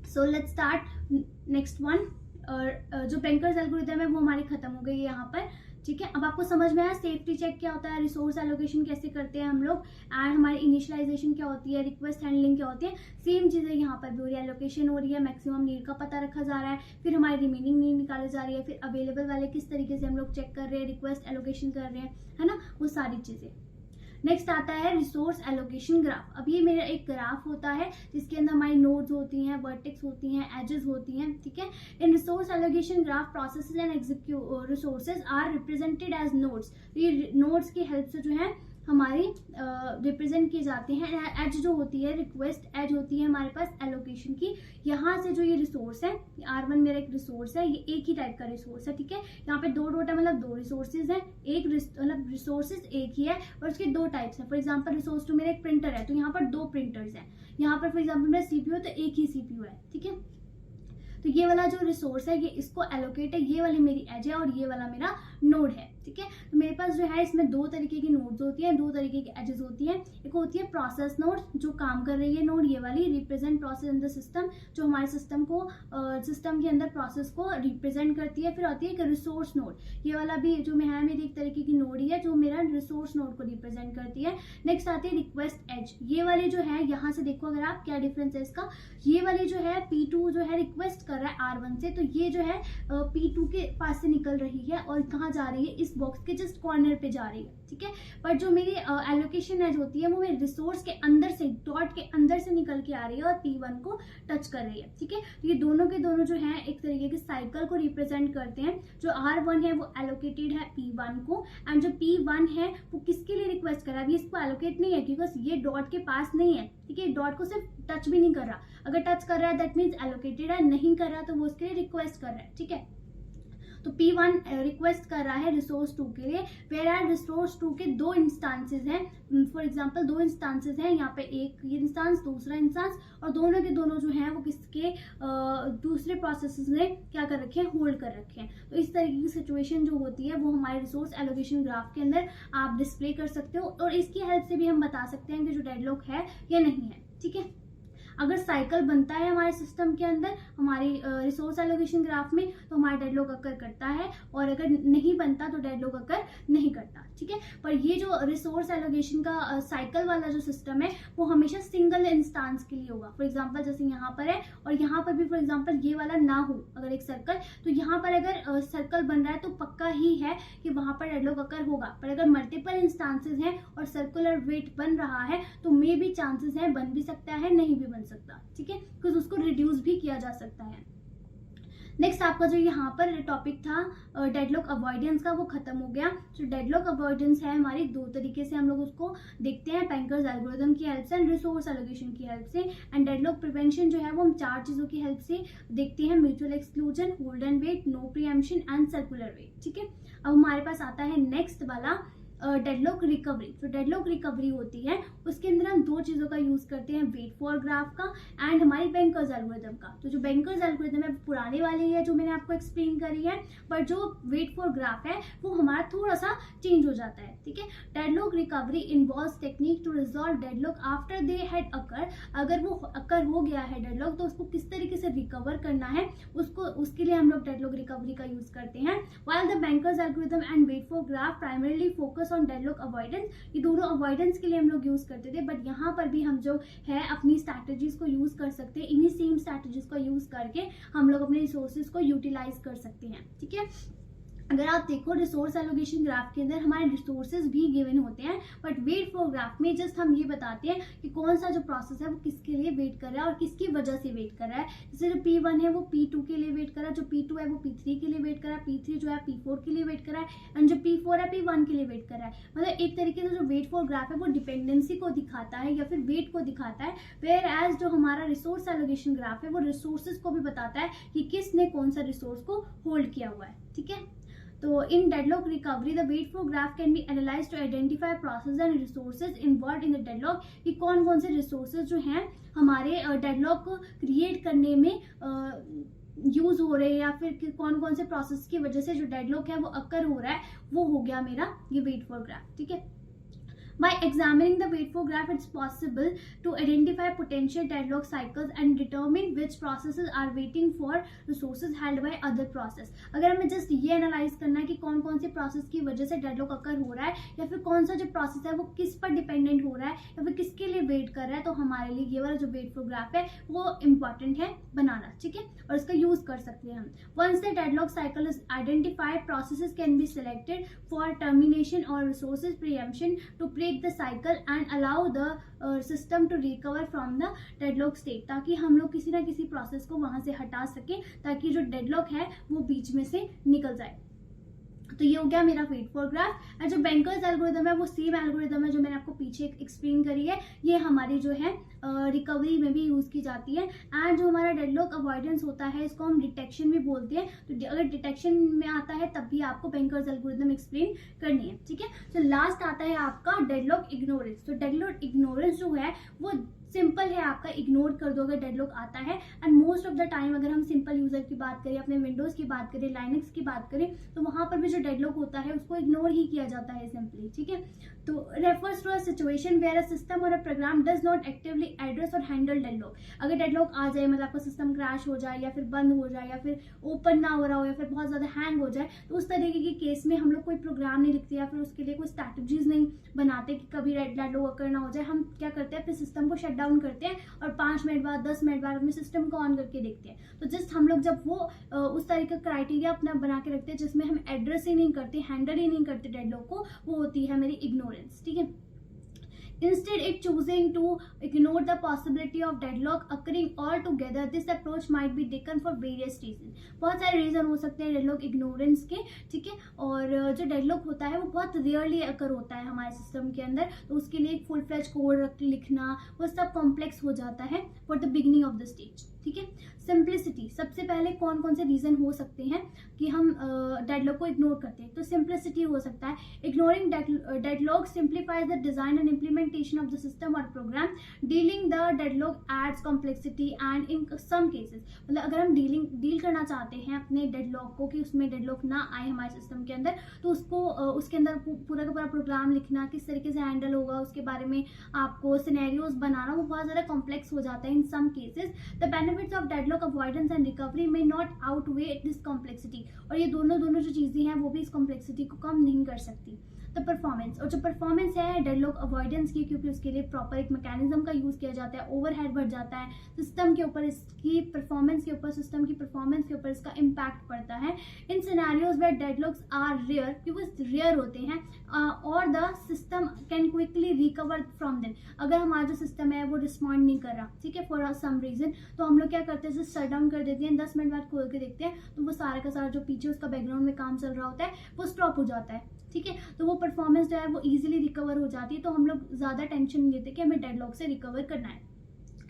So let's start next one. और जो बैंकर्स एल्गोरिथम है वो हमारी खत्म हो गई है यहाँ पर, ठीक है। अब आपको समझ में आया सेफ्टी चेक क्या होता है, रिसोर्स एलोकेशन कैसे करते हैं हम लोग, एंड हमारी इनिशियलाइजेशन क्या होती है, रिक्वेस्ट हैंडलिंग क्या होती है। सेम चीज़ें यहाँ पर भी हो रही है, एलोकेशन हो रही है, मैक्सिमम नीड का पता रखा जा रहा है, फिर हमारी रिमेनिंग नीड निकाली जा रही है, फिर अवेलेबल वाले किस तरीके से हम लोग चेक कर रहे हैं, रिक्वेस्ट एलोकेशन कर रहे हैं, है ना, वो सारी चीज़ें। नेक्स्ट आता है रिसोर्स एलोकेशन ग्राफ। अब ये मेरा एक ग्राफ होता है जिसके अंदर हमारी नोड्स होती हैं, वर्टेक्स होती हैं, एजेस होती हैं, ठीक है। In resource allocation graph processes and resources are represented as nodes. ये नोड्स की हेल्प से जो है हमारे रिप्रेजेंट किए जाते हैं। एज जो होती है, रिक्वेस्ट एज होती है हमारे पास एलोकेशन की। यहाँ से जो ये रिसोर्स है, R1 मेरा एक रिसोर्स है, ये एक ही टाइप का रिसोर्स है, ठीक है। यहाँ पे 2 डॉट है, मतलब 2 रिसोर्सेज हैं, एक मतलब रिसोर्सेज एक ही है और उसके 2 टाइप्स हैं। फॉर एग्जाम्पल रिसोर्स टू मेरा एक प्रिंटर है, तो यहाँ पर 2 प्रिंटर्स हैं। यहाँ पर फॉर एग्जाम्पल मेरा CPU है, तो एक ही CPU है, ठीक है। तो ये वाला जो रिसोर्स है ये इसको एलोकेट है, ये वाली मेरी एज है और ये वाला मेरा नोड है, ठीक है। तो मेरे पास जो है इसमें 2 तरीके की नोड्स होती हैं, 2 तरीके की एजेस होती हैं। एक होती है प्रोसेस नोड, जो काम कर रही है नोड, ये वाली represent process in the system, जो हमारे सिस्टम को सिस्टम के अंदर प्रोसेस को रिप्रेजेंट करती है। फिर आती है एक रिसोर्स नोड, ये वाला भी जो है मेरी एक तरीके की नोड ही है, जो मेरा रिसोर्स नोड को रिप्रेजेंट करती है। नेक्स्ट आती है रिक्वेस्ट एज, ये वाली जो है, यहाँ से देखो अगर आप, क्या डिफरेंस है इसका। ये वाली जो है P2 जो है रिक्वेस्ट कर रहा है R1 से, तो ये जो है P2 के पास से निकल रही है और कहाँ जा रही है, इस बॉक्स के जस्ट कॉर्नर पे जा रही है, ठीक है। पर जो मेरी एलोकेशन एज होती है वो मेरे रिसोर्स के अंदर से, डॉट के अंदर से निकल के आ रही है और P1 को टच कर रही है, ठीक है। तो ये दोनों के दोनों जो है एक तरीके के साइकिल को रिप्रेजेंट करते हैं। जो R1 है वो एलोकेटेड है P1 को, एंड जो P1 है वो किसके लिए रिक्वेस्ट कर रहा है, अभी इसको एलोकेट नहीं है क्योंकि ये डॉट के पास नहीं है, ठीक है। डॉट को सिर्फ टच भी नहीं कर रहा, अगर टच कर रहा है दैट मीन्स एलोकेटेड है, नहीं कर रहा तो वो उसके लिए रिक्वेस्ट कर रहा है, ठीक है। तो P1 रिक्वेस्ट कर रहा है रिसोर्स 2 के लिए, वेयर आर रिसोर्स 2 के 2 इंस्टांसेस हैं। फॉर एग्जांपल 2 इंस्टांसेस हैं, यहाँ पे एक ये इंस्टांस, दूसरा इंस्टांस, और दोनों के दोनों जो हैं वो किसके दूसरे प्रोसेसेस ने क्या कर रखे हैं, होल्ड कर रखे हैं। तो इस तरीके की सिचुएशन जो होती है वो हमारे रिसोर्स एलोकेशन ग्राफ के अंदर आप डिस्प्ले कर सकते हो, और इसकी हेल्प से भी हम बता सकते हैं कि जो डेडलॉक है या नहीं है, ठीक है। अगर साइकिल बनता है हमारे सिस्टम के अंदर, हमारी रिसोर्स एलोकेशन ग्राफ में, तो हमारा डेडलॉक अकर करता है, और अगर नहीं बनता तो डेडलॉक अकर नहीं करता, ठीक है। पर ये जो रिसोर्स एलोकेशन का साइकिल वाला जो सिस्टम है वो हमेशा सिंगल इंस्टांस के लिए होगा। फॉर एग्जांपल जैसे यहाँ पर है और यहाँ पर भी फॉर एग्जांपल ये वाला ना हो, अगर एक सर्कल, तो यहाँ पर अगर सर्कल बन रहा है तो पक्का ही है कि वहां पर डेडलॉक अकर होगा। पर अगर मल्टीपल इंस्टांसेस हैं और सर्कुलर वेट बन रहा है तो मे भी चांसेस है बन भी सकता है, नहीं भी बन सकता, ठीक है, बिकॉज उसको रिड्यूस भी किया जा सकता है। नेक्स्ट आपका जो यहाँ पर टॉपिक था डेडलॉक अवॉइडेंस का, वो खत्म हो गया। जो डेडलॉक अवॉइडेंस है हमारी 2 तरीके से हम लोग उसको देखते हैं, बैंकर्स एल्गोरिथम की हेल्प से एंड रिसोर्स एलोकेशन की हेल्प से। एंड डेडलॉक प्रिवेंशन जो है वो हम 4 चीजों की हेल्प से देखते हैं, mutual exclusion, hold and wait, no preemption and circular wait, ठीक है। अब हमारे पास आता है नेक्स्ट वाला डेडलॉक रिकवरी। जो डेडलॉक रिकवरी होती है उसके अंदर हम 2 चीजों का यूज करते हैं, वेट फॉर ग्राफ का एंड हमारी बैंकर्स एल्गोरिथम का। तो जो बैंकर्स एल्गोरिथम है पुराने वाले है जो मैंने आपको एक्सप्लेन करी है, पर जो वेट फॉर ग्राफ है वो हमारा थोड़ा सा चेंज हो जाता है, ठीक है। Deadlock recovery involves technique to resolve deadlock after they had occur. अगर वो अकर हो गया है डेडलॉक तो उसको किस तरीके से रिकवर करना है, उसके लिए हम लोग डेडलॉक रिकवरी का यूज करते हैं। While the banker's algorithm and wait for graph primarily focus on deadlock avoidance, ये दोनों अवॉइडेंस के लिए हम लोग यूज करते थे, बट यहाँ पर भी हम जो है अपनी स्ट्रैटेजीज को यूज कर सकते हैं। इन्हीं सेम स्ट्रैटेजीज को यूज करके हम लोग अपने रिसोर्सेज को यूटिलाइज कर सकते हैं, ठीक है। अगर आप देखो रिसोर्स एलोकेशन ग्राफ के अंदर हमारे रिसोर्सेज भी गिवन होते हैं, बट वेट फॉर ग्राफ में जस्ट हम ये बताते हैं कि कौन सा जो प्रोसेस है वो किसके लिए वेट कर रहा है और किसकी वजह से वेट कर रहा है। जैसे जो P1 है वो P2 के लिए वेट कर रहा है, जो P2 है वो P3 के लिए वेट कर रहा है, P3 जो है P4 के लिए वेट कर रहा है, एंड जो P4 है P1 के लिए वेट कर रहा है। मतलब एक तरीके से जो वेट फॉर ग्राफ है वो डिपेंडेंसी को दिखाता है या फिर वेट को दिखाता है, वेयर एज जो हमारा रिसोर्स एलोकेशन ग्राफ है वो रिसोर्सेज को भी बताता है कि किसने कौन सा रिसोर्स को होल्ड किया हुआ है, ठीक है। तो in deadlock recovery the wait for graph can be analyse to identify process and resources involve in the deadlock, कि कौन कौन से रिसोर्सेज जो हैं हमारे डेडलॉक को क्रिएट करने में यूज हो रहे हैं, या फिर कौन कौन से प्रोसेस की वजह से जो डेडलॉक है वो अकर हो रहा है, वो हो गया मेरा ये वेट फॉर ग्राफ, ठीक है। By examining the wait for graph, it's possible to identify potential deadlock cycles and determine which processes are waiting for resources held by other process. अगर हमें जस्ट ये एनालाइज करना है कि कौन कौन से प्रोसेस की वजह से डेडलॉक अकर हो रहा है, या फिर कौन सा जो प्रोसेस है वो किस पर डिपेंडेंट हो रहा है, या फिर किसके लिए वेट कर रहा है, तो हमारे लिए ये वाला जो वेट फॉर ग्राफ है वो इम्पॉर्टेंट है बनाना, ठीक है, और इसका यूज कर सकते हैं हम। Once the deadlock cycle is identified, processes can be selected for termination or resources preemption to break the cycle and allow the system to recover from the deadlock state, ताकि हम लोग किसी ना किसी प्रोसेस को वहां से हटा सकें ताकि जो डेडलॉक है वो बीच में से निकल जाए। तो ये हो गया मेरा वेट फॉर ग्राफ। और जो बैंकर्स एल्गोरिदम है वो सेम एल्गोरिदम है जो मैंने आपको पीछे एक्सप्लेन करी है, ये हमारी जो है रिकवरी में भी यूज़ की जाती है। एंड जो हमारा डेडलॉक अवॉइडेंस होता है इसको हम डिटेक्शन भी बोलते हैं। तो अगर डिटेक्शन में आता है तब भी आपको बैंकर्स एल्गोरिदम एक्सप्लेन करनी है, ठीक है। तो लास्ट आता है आपका डेडलॉक इग्नोरेंस। तो डेडलॉक इग्नोरेंस जो है वो सिंपल है, आपका इग्नोर कर दो अगर डेडलॉक आता है। And most of the time अगर हम सिंपल यूजर की बात करें, अपने विंडोज की बात करें, लाइनक्स की बात करें, तो वहां पर भी जो डेडलॉक होता है उसको इग्नोर ही किया जाता है सिंपली, ठीक है। तो refers to a situation where a system or a program does not actively address or handle deadlock. अगर डेडलॉक आ जाए, मतलब आपका सिस्टम क्रैश हो जाए या फिर बंद हो जाए या फिर ओपन ना हो रहा हो या फिर बहुत ज्यादा हैंग हो जाए, तो उस तरीके के केस में हम लोग कोई प्रोग्राम नहीं लिखते या फिर उसके लिए कोई स्ट्रैटेजीज नहीं बनाते कि कभी डेडलॉक अकर ना हो जाए। हम क्या करते हैं, अपने सिस्टम को शट डाउन करते हैं और 5 मिनट बाद 10 मिनट बाद अपने सिस्टम को ऑन करके देखते हैं। तो जस्ट हम लोग जब वो उस तरीके का क्राइटेरिया अपना बना के रखते हैं जिसमें हम एड्रेस ही नहीं करते, हैंडल ही नहीं करते डेडलॉक को, वो होती है मेरी इग्नोरेंस, ठीक है। Instead, it choosing to ignore the possibility of deadlock occurring altogether. This approach might be taken for various reasons. बहुत सारे रीजन हो सकते हैं डेडलॉक इग्नोरेंस के, ठीक है। और जो डेडलॉक होता है वो बहुत रेयरली अकर होता है हमारे सिस्टम के अंदर, तो उसके लिए एक फुल फ्लेज कोड लिखना वो सब कॉम्प्लेक्स हो जाता है for the beginning of the stage, ठीक है। सिंप्लिसिटी, सबसे पहले कौन कौन से रीजन हो सकते हैं कि हम डेडलॉक को इग्नोर करते हैं। तो सिंप्लिसिटी हो सकता है, ignoring deadlock simplifies the design and implementation of the system or program. Dealing the deadlock adds complexity and in some cases, मतलब अगर हम डील करना चाहते हैं अपने डेडलॉक को कि उसमें डेडलॉक ना आए हमारे सिस्टम के अंदर, तो उसको उसके अंदर पूरा का पूरा प्रोग्राम लिखना, किस तरीके से हैंडल होगा उसके बारे में आपको सिनेरियोज बनाना, वो बहुत ज़्यादा कॉम्प्लेक्स हो जाता है in some cases. The benefits of deadlock avoidance and recovery may not outweigh this complexity, और ये दोनों जो चीजें हैं वो भी इस कॉम्प्लेक्सिटी को कम नहीं कर सकती। तो परफॉर्मेंस, और जो परफॉर्मेंस है डेडलॉक अवॉइडेंस की, क्योंकि उसके लिए प्रॉपर एक मैकेनिज्म का यूज किया जाता है, ओवरहेड बढ़ जाता है सिस्टम के ऊपर, इसकी परफॉर्मेंस के ऊपर, सिस्टम की परफॉर्मेंस के ऊपर इसका इम्पैक्ट पड़ता है। In scenarios where deadlocks are rare, क्योंकि रेयर होते हैं, और the system can quickly recover from them. अगर हमारा जो सिस्टम है वो रिस्पॉन्ड नहीं कर रहा, ठीक है, फॉर सम रीजन, तो हम लोग क्या करते हैं, शट डाउन कर देते हैं, 10 मिनट बाद खोल के देखते हैं तो वो सारा का सारा जो पीछे उसका बैकग्राउंड में काम चल रहा होता है वो स्टॉप हो जाता है, ठीक है। तो वो परफॉर्मेंस जो है वो इजीली रिकवर हो जाती है, तो हम लोग ज्यादा टेंशन नहीं लेते कि हमें डेडलॉक से रिकवर करना है,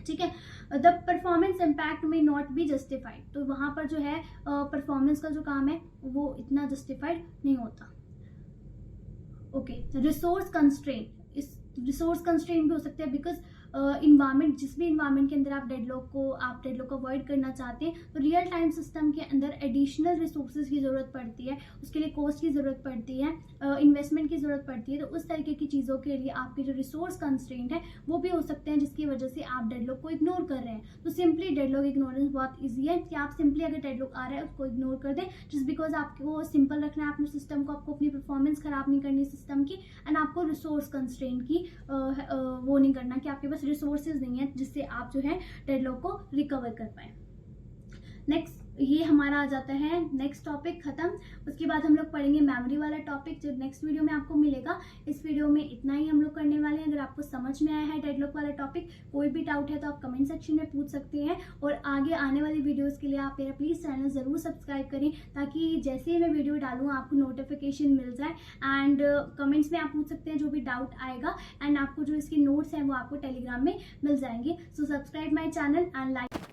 ठीक है। द परफॉर्मेंस इम्पैक्ट में नॉट बी जस्टिफाइड, तो वहां पर जो है परफॉर्मेंस का जो काम है वो इतना जस्टिफाइड नहीं होता। ओके, रिसोर्स कंस्ट्रेंट, इस रिसोर्स कंस्ट्रेंट भी हो सकते हैं, बिकॉज इन्वायरमेंट, जिस भी इन्वायरमेंट के अंदर आप डेडलॉक को अवॉइड करना चाहते हैं, तो रियल टाइम सिस्टम के अंदर एडिशनल रिसोर्सेज की ज़रूरत पड़ती है, उसके लिए कॉस्ट की ज़रूरत पड़ती है, इन्वेस्टमेंट की ज़रूरत पड़ती है। तो उस तरीके की चीज़ों के लिए आपके जो रिसोर्स कंस्ट्रेंट है वो भी हो सकते हैं जिसकी वजह से आप डेडलॉक को इग्नोर कर रहे हैं। तो सिंपली डेडलॉक इग्नोरेंस बहुत ईजी है कि आप सिंपली अगर डेडलॉक आ रहा है उसको इग्नोर कर दें, जस्ट बिकॉज आपको सिंपल रखना है अपने सिस्टम को, आपको अपनी परफॉर्मेंस खराब नहीं करनी सिस्टम की, एंड आपको रिसोर्स कंस्ट्रेंट की वो नहीं करना कि आपके पास रिसोर्सेज नहीं है जिससे आप जो है डेडलॉक को रिकवर कर पाए। नेक्स्ट ये हमारा आ जाता है नेक्स्ट टॉपिक खत्म। उसके बाद हम लोग पढ़ेंगे मेमोरी वाला टॉपिक जो नेक्स्ट वीडियो में आपको मिलेगा। इस वीडियो में इतना ही हम लोग करने वाले हैं। अगर आपको समझ में आया है डेडलॉक वाला टॉपिक, कोई भी डाउट है तो आप कमेंट सेक्शन में पूछ सकते हैं, और आगे आने वाली वीडियोस के लिए आप मेरा प्लीज़ चैनल ज़रूर सब्सक्राइब करें ताकि जैसे ही मैं वीडियो डालूँ आपको नोटिफिकेशन मिल जाए। एंड कमेंट्स में आप पूछ सकते हैं जो भी डाउट आएगा, एंड आपको जो इसके नोट्स हैं वो आपको टेलीग्राम में मिल जाएंगे। So subscribe my channel and like.